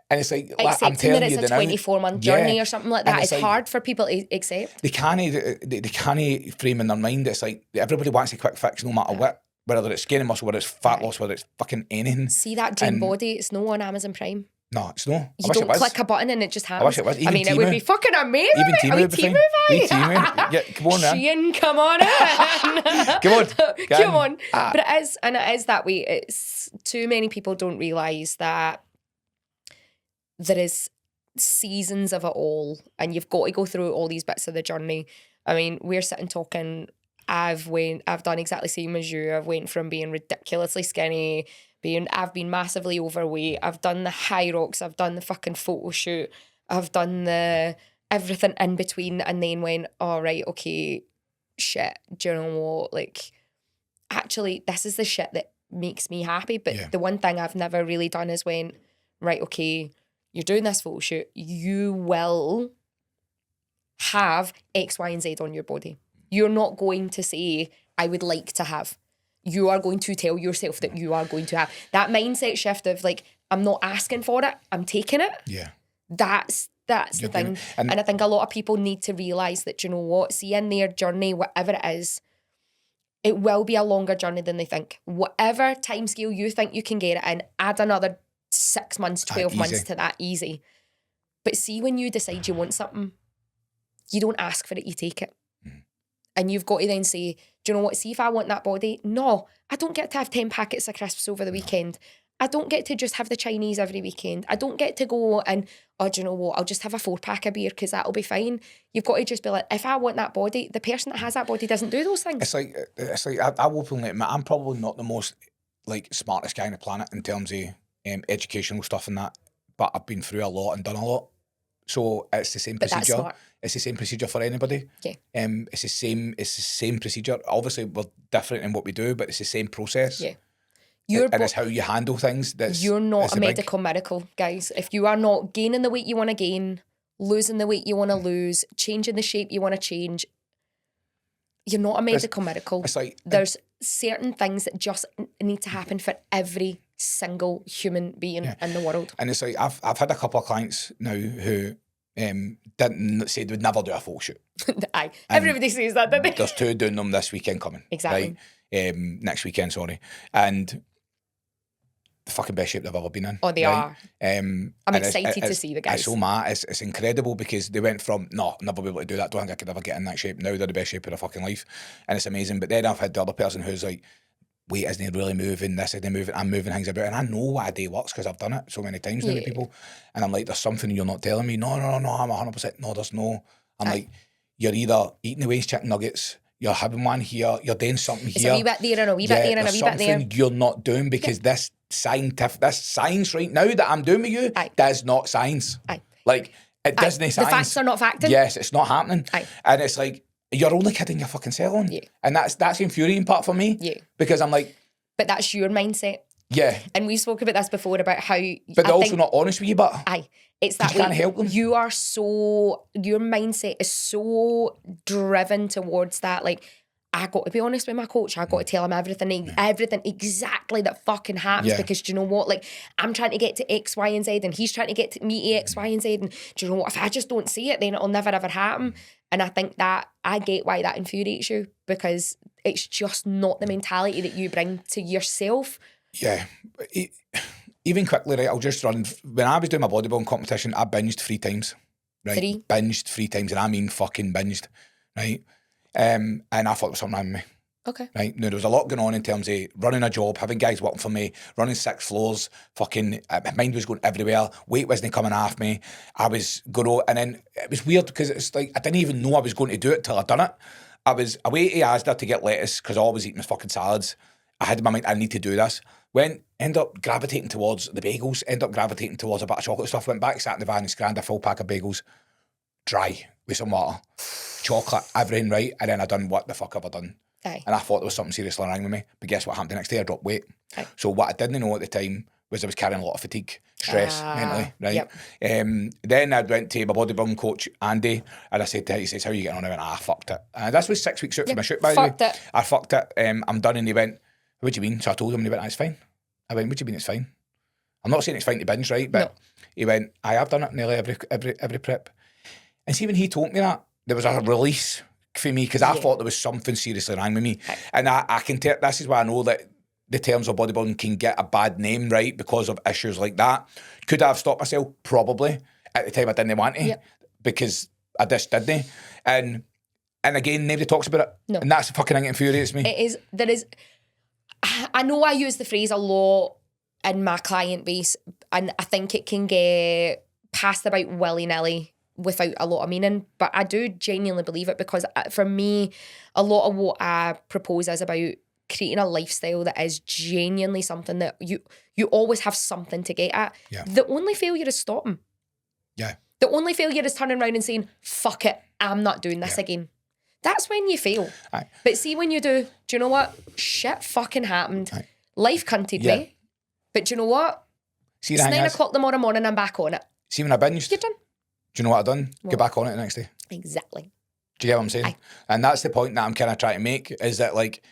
and it's like, accepting I'm telling that it's you a 24-month journey or something like that is like, hard for people to accept. They can't frame in their mind. It's like everybody wants a quick fix no matter what, whether it's gaining muscle, whether it's fat loss, whether it's fucking anything. See that dream body? It's no on Amazon Prime. No, it's no. You don't click a button and it just happens. I wish it was. Even I mean, it would be fucking amazing. Even Timu would be fine. Yeah, come on, man. Shane, come on in. Come on. Come on. But it is that way. It's too many people don't realise that there is seasons of it all, and you've got to go through all these bits of the journey. I mean, we're sitting talking. I've done exactly the same as you. I've went from being ridiculously skinny, I've been massively overweight. I've done the high rocks. I've done the fucking photo shoot. I've done the everything in between, and then went, all right, okay, shit. Do you know what? Like, actually, this is the shit that makes me happy. But the one thing I've never really done is went, right, okay, you're doing this photo shoot. You will have X, Y, and Z on your body. You're not going to say, I would like to have. You are going to tell yourself that you are going to have. That mindset shift of like, I'm not asking for it, I'm taking it. Yeah. That's the thing. And I think a lot of people need to realise that, you know what, see in their journey, whatever it is, it will be a longer journey than they think. Whatever timescale you think you can get it in, add another 6 months, 12 months to that, easy. But see, when you decide you want something, you don't ask for it, you take it. And you've got to then say, do you know what, see if I want that body, no, I don't get to have 10 packets of crisps over the weekend. I don't get to just have the Chinese every weekend. I don't get to go and, oh, do you know what, I'll just have a 4-pack of beer because that'll be fine. You've got to just be like, if I want that body, the person that has that body doesn't do those things. It's like I will openly admit, I'm probably not the most like smartest guy on the planet in terms of educational stuff and that, but I've been through a lot and done a lot. So it's the same procedure. That's smart. It's the same procedure for anybody. Yeah. It's the same procedure. Obviously, we're different in what we do, but it's the same process. Yeah. And it's how you handle things. You're not a medical miracle, guys. If you are not gaining the weight you want to gain, losing the weight you want to lose, changing the shape you want to change, you're not a medical miracle. It's like there's certain things that just need to happen for every single human being in the world. And it's like I've had a couple of clients now who didn't say they would never do a photo shoot. Aye, everybody says that, don't they? There's 2 doing them this weekend coming. Exactly. Right? Next weekend, sorry. And the fucking best shape they've ever been in. Oh, they are. I'm excited to see the guys. It's so mad. It's incredible because they went from, no, I'll never be able to do that. Don't think I could ever get in that shape. Now they're the best shape of their fucking life. And it's amazing. But then I've had the other person who's like, weight isn't really moving, this isn't moving, I'm moving things about. And I know why a day works because I've done it so many times with people. And I'm like, there's something you're not telling me. No, I'm 100%. No, there's no. I'm like, you're either eating away chicken nuggets, you're having one here, you're doing something here. It's a wee bit there and a wee bit there and a wee bit there. Something you're not doing because this science right now that I'm doing with you does not science. Like, it doesn't science. The facts are not facting. Yes, it's not happening. And it's like, you're only kidding your fucking self on. And that's the infuriating part for me. Because I'm like... But that's your mindset. Yeah. And we've spoken about this before about how... But they're also not honest with you, but... It's that you can't help them. You are so... Your mindset is so driven towards that. Like, I got to be honest with my coach. I got to tell him everything exactly that fucking happens because do you know what? Like, I'm trying to get to X, Y, and Z and he's trying to get to me to X, Y, and Z. And do you know what? If I just don't see it, then it'll never, ever happen. And I think that I get why that infuriates you because it's just not the mentality that you bring to yourself. Yeah. Even quickly, right, I'll just run. When I was doing my bodybuilding competition, I binged 3 times. Right? 3? Binged 3 times, and I mean fucking binged. Right? And I thought there was something wrong with me. Okay. Right? Now, there was a lot going on in terms of running a job, having guys working for me, running 6 floors, fucking, my mind was going everywhere, weight wasn't coming off me, I was going, and then it was weird because it's like, I didn't even know I was going to do it till I'd done it. I was away to Asda to get lettuce because I always eat my fucking salads. I had in my mind, I need to do this. End up gravitating towards the bagels, end up gravitating towards a bit of chocolate stuff, went back, sat in the van and scanned a full pack of bagels, dry, with some water, chocolate, everything right, and then I done what the fuck have I done? And I thought there was something seriously wrong with me. But guess what happened the next day? I dropped weight. So what I didn't know at the time was I was carrying a lot of fatigue, stress, mentally, right? Yep. Then I went to my bodybuilding coach, Andy, and I said to him, he says, how are you getting on? I went, fucked it. And this was 6 weeks out from my shoot, by the way. Fucked it. I fucked it. I'm done. And he went, what do you mean? So I told him, and he went, it's fine. I went, what do you mean it's fine? I'm not saying it's fine to binge, right? But he went, I have done it nearly every prep. And see, when he told me that, there was a release for me, because I thought there was something seriously wrong with me. Right. And I can tell, this is why I know that the terms of bodybuilding can get a bad name, right? Because of issues like that. Could I have stopped myself? Probably. At the time I didn't want to, because I just didn't. And again, nobody talks about it. No. And that's the fucking thing that infuriates me. There is, I know I use the phrase a lot in my client base, and I think it can get passed about willy-nilly without a lot of meaning, but I do genuinely believe it, because for me, a lot of what I propose is about creating a lifestyle that is genuinely something that you always have something to get at. Yeah. The only failure is stopping. Yeah. The only failure is turning around and saying, fuck it, I'm not doing this again. That's when you fail. Aye. But see, when you do you know what? Shit fucking happened. Aye. Life cunted me. But do you know what? See, it's 9 o'clock tomorrow morning, I'm back on it. See, when I binged, you're done. Do you know what I've done? What? Get back on it the next day. Exactly. Do you get what I'm saying? Aye. And that's the point that I'm kind of trying to make, is that, like,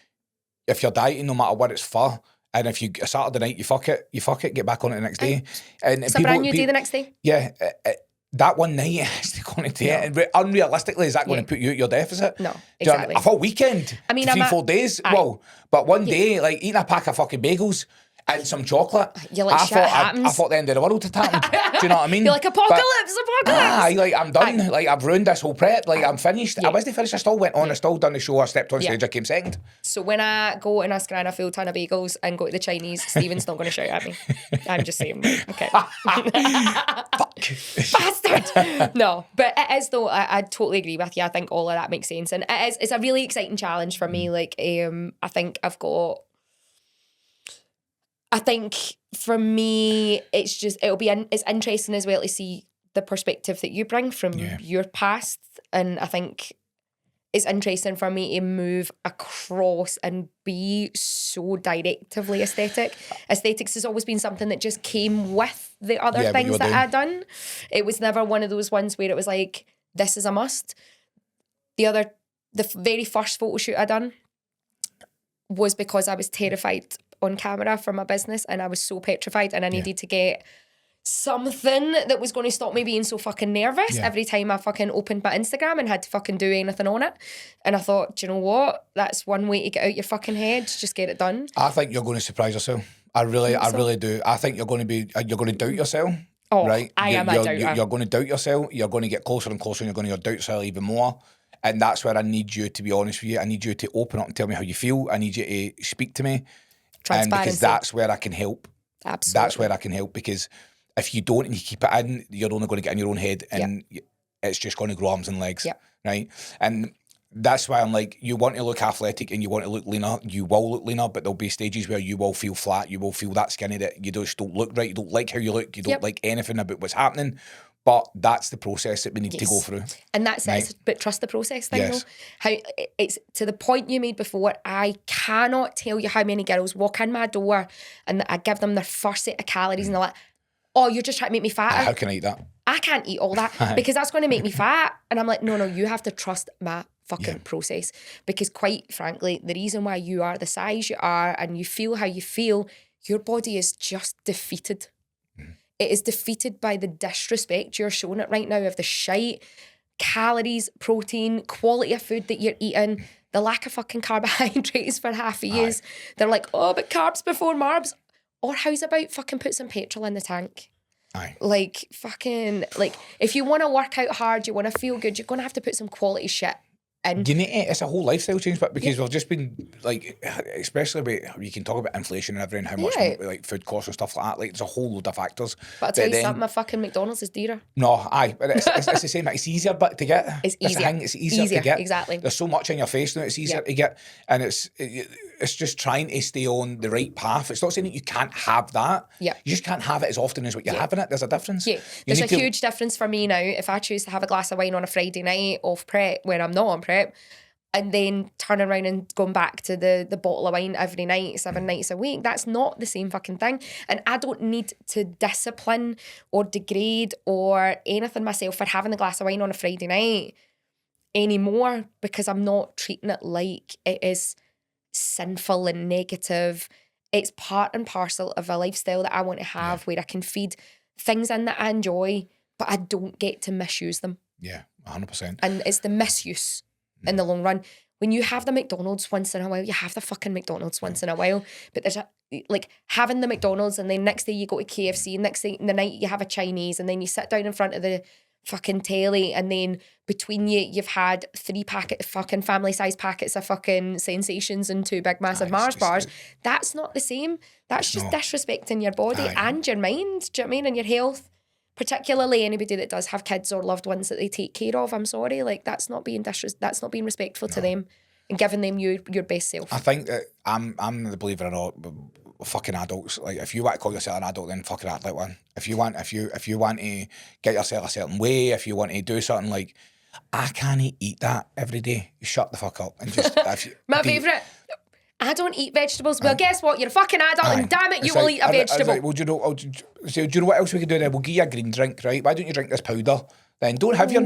if you're dieting, no matter what it's for, and if you a Saturday night, you fuck it, get back on it the next day. And it's a brand new day the next day. Yeah. That one night is going to unrealistically, is that going to put you at your deficit? No, exactly. A full weekend, I mean, 3-4 days. Well, but one day, like eating a pack of fucking bagels and some chocolate. You're like, I thought the end of the world had happened. Do you know what I mean? You're like, apocalypse. Like, I'm done. Like, I've ruined this whole prep. Like, I'm finished. I wasn't finished. I still went on. I still done the show. I stepped on stage. I came second. So when I go and I scan a full ton of bagels and go to the Chinese, Stephen's not going to shout at me. I'm just saying. Okay. Fuck. Bastard. No, but it is, though. I totally agree with you. I think all of that makes sense. And it's a really exciting challenge for me. Like, I think I think for me, it's interesting as well to see the perspective that you bring from your past. And I think it's interesting for me to move across and be so directively aesthetic. Aesthetics has always been something that just came with the other things that I'd done. It was never one of those ones where it was like, this is a must. The very first photo shoot I done was because I was terrified on camera for my business, and I was so petrified, and I needed to get something that was going to stop me being so fucking nervous every time I fucking opened my Instagram and had to fucking do anything on it. And I thought, do you know what? That's one way to get out your fucking head. Just get it done. I think you're going to surprise yourself. I really do. I think you're going to doubt yourself. Oh, right? I am a doubter. You're going to doubt yourself. You're going to get closer and closer, and you're going to doubt yourself even more. And that's where I need you to be honest with you. I need you to open up and tell me how you feel. I need you to speak to me. And because that's where I can help. Absolutely. That's where I can help, because if you don't and you keep it in, you're only going to get in your own head, and it's just going to grow arms and legs, right? And that's why I'm like, you want to look athletic and you want to look leaner, you will look leaner, but there'll be stages where you will feel flat, you will feel that skinny, that you just don't look right, you don't like how you look, you don't like anything about what's happening. But that's the process that we need to go through. And that's it. But trust the process thing, though. How it's to the point you made before, I cannot tell you how many girls walk in my door and I give them their first set of calories and they're like, oh, you're just trying to make me fatter. How can I eat that? I can't eat all that because that's going to make me fat. And I'm like, no, you have to trust my fucking process. Because quite frankly, the reason why you are the size you are and you feel how you feel, your body is just defeated. It is defeated by the disrespect you're showing it right now of the shite, calories, protein, quality of food that you're eating, the lack of fucking carbohydrates for half of years. They're like, oh, but carbs before marbs. Or how's about fucking put some petrol in the tank? Aye. Like, fucking, like, if you want to work out hard, you want to feel good, you're going to have to put some quality shit in. You need it's a whole lifestyle change, but because we've just been, like, especially with, you can talk about inflation and everything, how much, like, food costs and stuff like that, like, there's a whole load of factors. But I'll tell you something, my fucking McDonald's is dearer. No, but it's the same, it's easier but to get. It's easier. It's easier to get. Exactly. There's so much in your face now, it's easier to get, and it's just trying to stay on the right path. It's not saying that you can't have that. Yeah. You just can't have it as often as what you're having it. There's a difference. Yeah. There's a huge difference for me now. If I choose to have a glass of wine on a Friday night off prep when I'm not on prep, and then turning around and going back to the bottle of wine every night, 7 nights a week. That's not the same fucking thing. And I don't need to discipline or degrade or anything myself for having a glass of wine on a Friday night anymore, because I'm not treating it like it is sinful and negative. It's part and parcel of a lifestyle that I want to have, where I can feed things in that I enjoy, but I don't get to misuse them. Yeah, 100%. And it's the misuse in the long run. When you have the McDonald's once in a while, you have the fucking McDonald's once in a while. But there's like having the McDonald's, and then next day you go to KFC, and next day in the night you have a Chinese, and then you sit down in front of the fucking telly, and then between you've had 3 fucking family size packets of fucking Sensations and 2 big massive Mars bars. That's not the same. That's just disrespecting your body and your mind. Do you know what I mean? And your health. Particularly anybody that does have kids or loved ones that they take care of. I'm sorry, like that's not being respectful to them and giving them your best self. I think that I'm the believer in all fucking adults. Like if you want to call yourself an adult, then fucking act like one. If you want to get yourself a certain way, if you want to do something, like I can't eat that every day. You shut the fuck up and just my favourite. I don't eat vegetables. Well, guess what? You're a fucking adult, and damn it, you will eat a vegetable. Well, do you know what else we could do then? We'll give you a green drink, right? Why don't you drink this powder? Then don't have your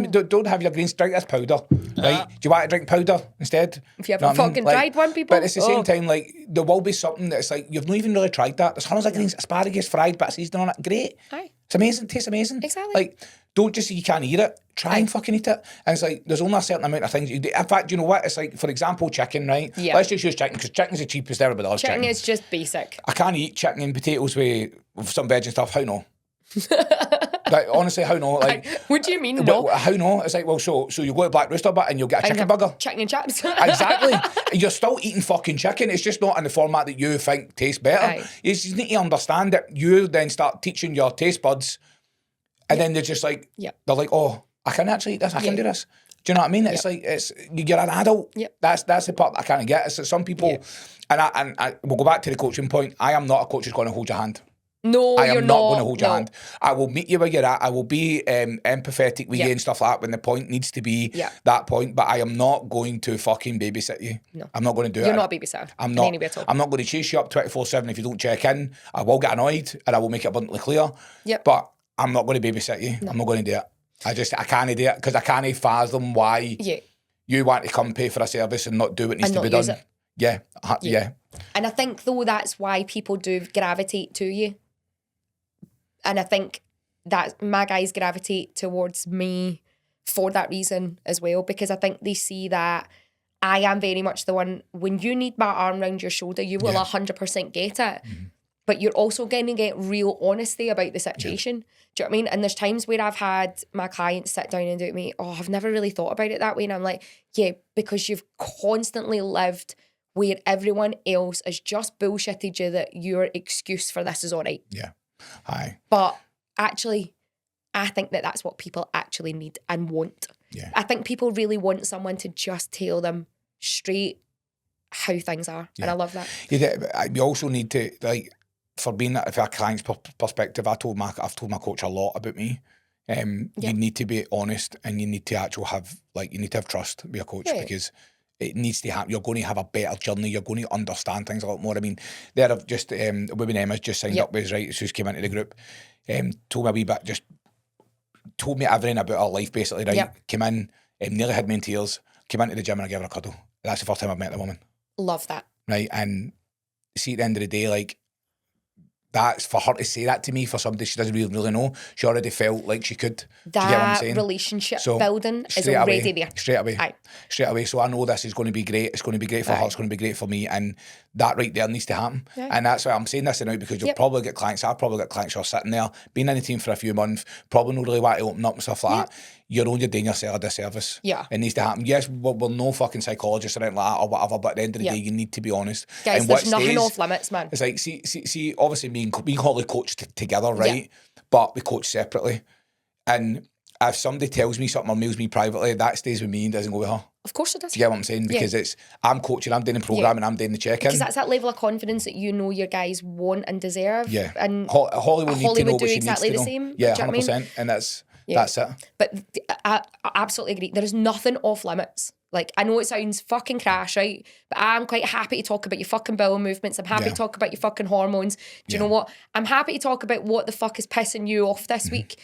greens. Drink this powder, right? Do you want to drink powder instead? If you haven't fucking tried one, people. But at the same time, like there will be something that's like you've not even really tried that. There's hundreds of greens, asparagus fried, bit of seasoning on it. Great. Aye. It's amazing. Tastes amazing. Exactly. Like don't just say you can't eat it. Try and fucking eat it. And it's like there's only a certain amount of things you do. In fact, you know what? It's like, for example, chicken, right? Yeah. Let's just use chicken because chicken's the cheapest. Everybody loves chicken. Chicken is just basic. I can't eat chicken and potatoes with some veg and stuff. How no? Like honestly, how no? Like what do you mean no? How no? It's like, well, so you go to Black Rooster But and you'll get a chicken burger. Chicken and chips. Exactly. You're still eating fucking chicken. It's just not in the format that you think tastes better. Aye. You just need to understand it. You then start teaching your taste buds, and then they're just like, they're like, oh, I can actually eat this. I can do this. Do you know what I mean? It's like you're an adult. Yep. That's the part that I kind of get. It's that some people, and I we'll go back to the coaching point. I am not a coach who's going to hold your hand. No, I am you're not going to hold your no. hand. I will meet you where you're at. I will be empathetic with you and stuff like that when the point needs to be that point. But I am not going to fucking babysit you. No. I'm not going to do it. You're not a babysitter. I'm not. Any way at all. I'm not going to chase you up 24/7 if you don't check in. I will get annoyed and I will make it abundantly clear. Yep. But I'm not going to babysit you. No. I'm not going to do it. I can't do it because I can't fathom why you want to come pay for a service and not do what needs to be done. Yeah. And I think though that's why people do gravitate to you. And I think that my guys gravitate towards me for that reason as well, because I think they see that I am very much the one, when you need my arm around your shoulder, you will 100% get it. Mm-hmm. But you're also going to get real honesty about the situation. Do you know what I mean? And there's times where I've had my clients sit down and do it with me, oh, I've never really thought about it that way. And I'm like, yeah, because you've constantly lived where everyone else has just bullshitted you that your excuse for this is all right. Yeah. Hi. But actually, I think that that's what people actually need and want. Yeah. I think people really want someone to just tell them straight how things are. Yeah. And I love that. Yeah, we also need to, like, for being that, for a client's perspective, I've told my coach a lot about me. You need to be honest and you need to actually have, like, you need to have trust with your coach because it needs to happen. You're going to have a better journey. You're going to understand things a lot more. I mean, there I've just, women Emma's just signed up with, right? She's came into the group, told me a wee bit, just told me everything about her life, basically, right? Yep. Came in, nearly had me in tears, came into the gym and I gave her a cuddle. That's the first time I've met the woman. Love that. Right? And see, at the end of the day, like, that's for her to say that to me, for somebody she doesn't really know. She already felt like she could. That, do you get what I'm saying? Relationship building is already there. Straight away. So I know this is going to be great. It's going to be great for her. It's going to be great for me. And that right there needs to happen. Yeah. And that's why I'm saying this now, because you'll probably get clients. I've probably got clients who are sitting there, been in the team for a few months, probably not really want to open up and stuff like that. You're doing yourself a disservice. Yeah. It needs to happen. Yes, we're no fucking psychologists or anything like that or whatever, but at the end of the day, you need to be honest. Guys, and there's nothing off limits, man. It's like, see, obviously me and Holly coach together, right? Yeah. But we coach separately. And if somebody tells me something or mails me privately, that stays with me and doesn't go with her. Of course it does. Do you get what I'm saying? Because I'm coaching, I'm doing the programme and I'm doing the check-in. Because that's that level of confidence that you know your guys want and deserve. Yeah. And Holly will need to know do what she exactly needs the to know. same. Yeah, 100%. You know what I mean? And that's it. But I absolutely agree. There is nothing off limits. Like, I know it sounds fucking crash, right? But I'm quite happy to talk about your fucking bowel movements. I'm happy to talk about your fucking hormones. Do you know what? I'm happy to talk about what the fuck is pissing you off this week.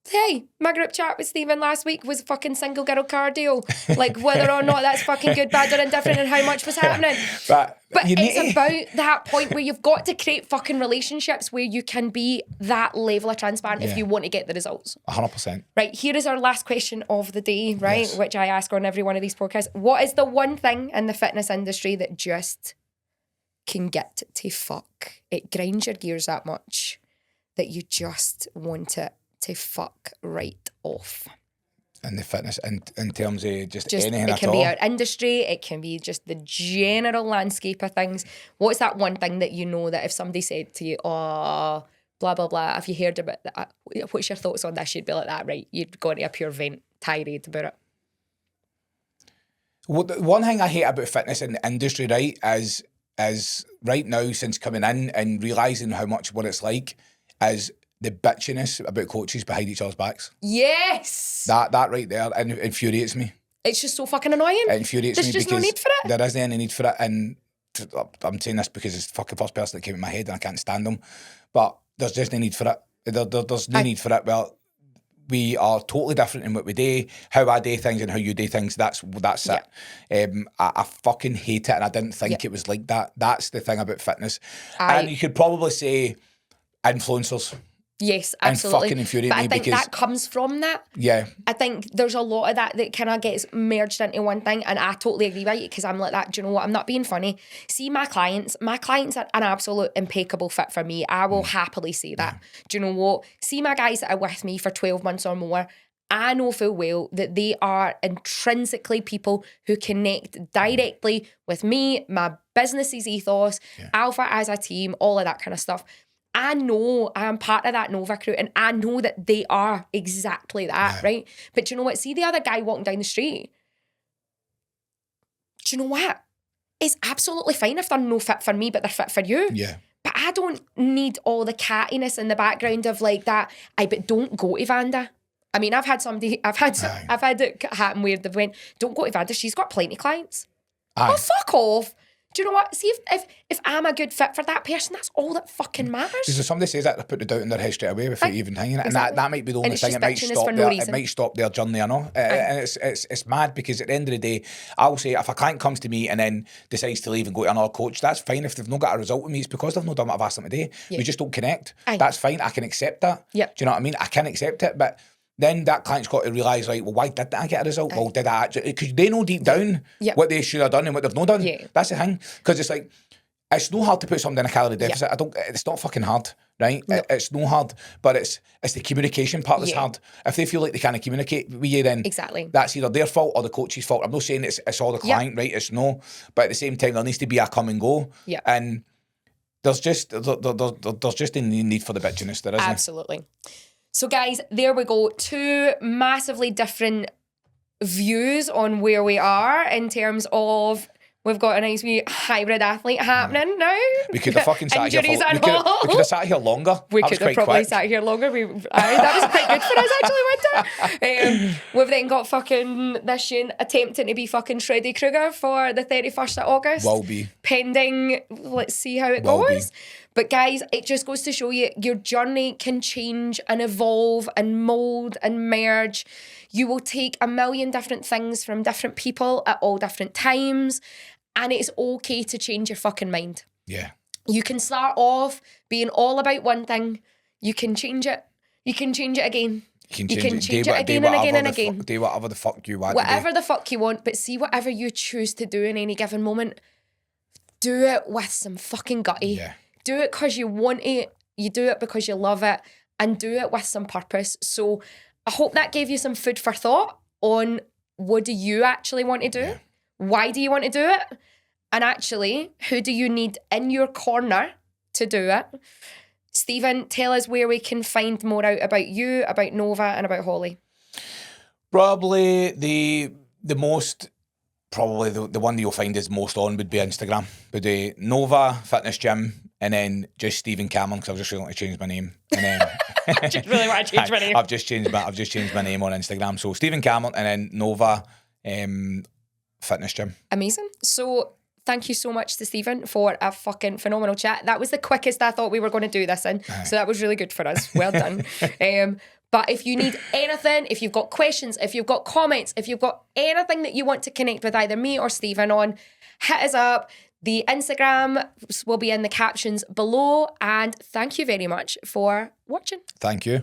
Hey, my group chat with Stephen last week was fucking single girl cardio. Like, whether or not that's fucking good, bad, or indifferent, and how much was happening. But it's about that point where you've got to create fucking relationships where you can be that level of transparent if you want to get the results. 100%. Right, here is our last question of the day, right? Yes. Which I ask on every one of these podcasts. What is the one thing in the fitness industry that just can get to fuck? It grinds your gears that much that you just want it to fuck right off. And the fitness, in terms of just anything it at can all. be our industry, it can be just the general landscape of things. What's that one thing that you know that if somebody said to you, oh, blah, blah, blah, have you heard about that? What's your thoughts on this? You'd be like that, right? You'd go into a pure vent tirade about it. Well, the one thing I hate about fitness in the industry, right, is right now, since coming in and realising how much what it's like, is the bitchiness about coaches behind each other's backs. Yes! That right there infuriates me. It's just so fucking annoying. It infuriates me There's just no because need for it. there isn't any need for it. And I'm saying this because it's the fucking first person that came in my head and I can't stand them. But there's just no need for it. There's no need for it. Well, we are totally different in what we do, how I do things and how you do things. That's it. I fucking hate it, and I didn't think it was like that. That's the thing about fitness. And you could probably say influencers. Yes, absolutely. And fucking infuriate but me I think because that comes from that. Yeah. I think there's a lot of that kind of gets merged into one thing, and I totally agree with you because I'm like that. Do you know what? I'm not being funny. See, my clients are an absolute impeccable fit for me. I will happily say that. Do you know what? See, my guys that are with me for 12 months or more, I know full well that they are intrinsically people who connect directly with me, my business's ethos, Alpha as a team, all of that kind of stuff. I know I am part of that Nova crew, and I know that they are exactly that, right? But do you know what? See the other guy walking down the street. Do you know what? It's absolutely fine if they're no fit for me, but they're fit for you. Yeah. But I don't need all the cattiness in the background of like that. But don't go to Vanda. I mean, I've had it happen where they went, don't go to Vanda. She's got plenty of clients. Oh, fuck off. Do you know what? See, if I'm a good fit for that person, that's all that fucking matters. Because if somebody says that, they put the doubt in their head straight away without even thinking it. Exactly. And that might be the only thing. It might stop their journey, I know. And it's mad because at the end of the day, I'll say if a client comes to me and then decides to leave and go to another coach, that's fine. If they've not got a result with me, it's because they've not done what I've asked them to do. We just don't connect. That's fine. I can accept that. Yep. Do you know what I mean? I can accept it, but then that client's got to realise, right, well, why didn't I get a result? Well, did I actually? Because they know deep down what they should have done and what they've not done. Yeah. That's the thing. Because it's like, it's no hard to put something in a calorie deficit. It's not fucking hard, right? No. It's no hard, but it's the communication part that's hard. If they feel like they can't communicate with you, then that's either their fault or the coach's fault. I'm not saying it's all the client, right? It's no. But at the same time, there needs to be a come and go. Yeah. And there's just a need for the bitchiness there, isn't Absolutely. So guys, there we go. Two massively different views on where we are in terms of we've got a nice wee hybrid athlete happening now. We could have fucking sat here. We could have sat here longer. We could have probably sat here longer. That was quite good for us actually, wasn't it? We've then got fucking this Shane attempting to be fucking Freddy Krueger for the 31st of August. Will be. Pending, let's see how it goes. But guys, it just goes to show you your journey can change and evolve and mold and merge. You will take a million different things from different people at all different times. And it's okay to change your fucking mind. Yeah. You can start off being all about one thing. You can change it. You can change it again. You can change it again and again and again. Do whatever the fuck you want. Whatever the fuck you want. But see, whatever you choose to do in any given moment, do it with some fucking gutty. Yeah. Do it because you want it. You do it because you love it. And do it with some purpose. So I hope that gave you some food for thought on what do you actually want to do? Yeah. Why do you want to do it? And actually, who do you need in your corner to do it? Stephen, tell us where we can find more out about you, about Nova, and about Holly. Probably the one that you'll find is most on would be Instagram. Would be Nova Fitness Gym, and then just Stephen Cameron, because I've just really want to change my name. And then I just really want to change my name. I've just changed my name on Instagram. So Stephen Cameron, and then Nova fitness gym. Amazing. So thank you so much to Stephen for a fucking phenomenal chat. That was the quickest I thought we were going to do this in. So that was really good for us. Well done. But if you need anything, if you've got questions, if you've got comments, if you've got anything that you want to connect with either me or Stephen on, hit us up. The Instagram will be in the captions below. And thank you very much for watching. Thank you.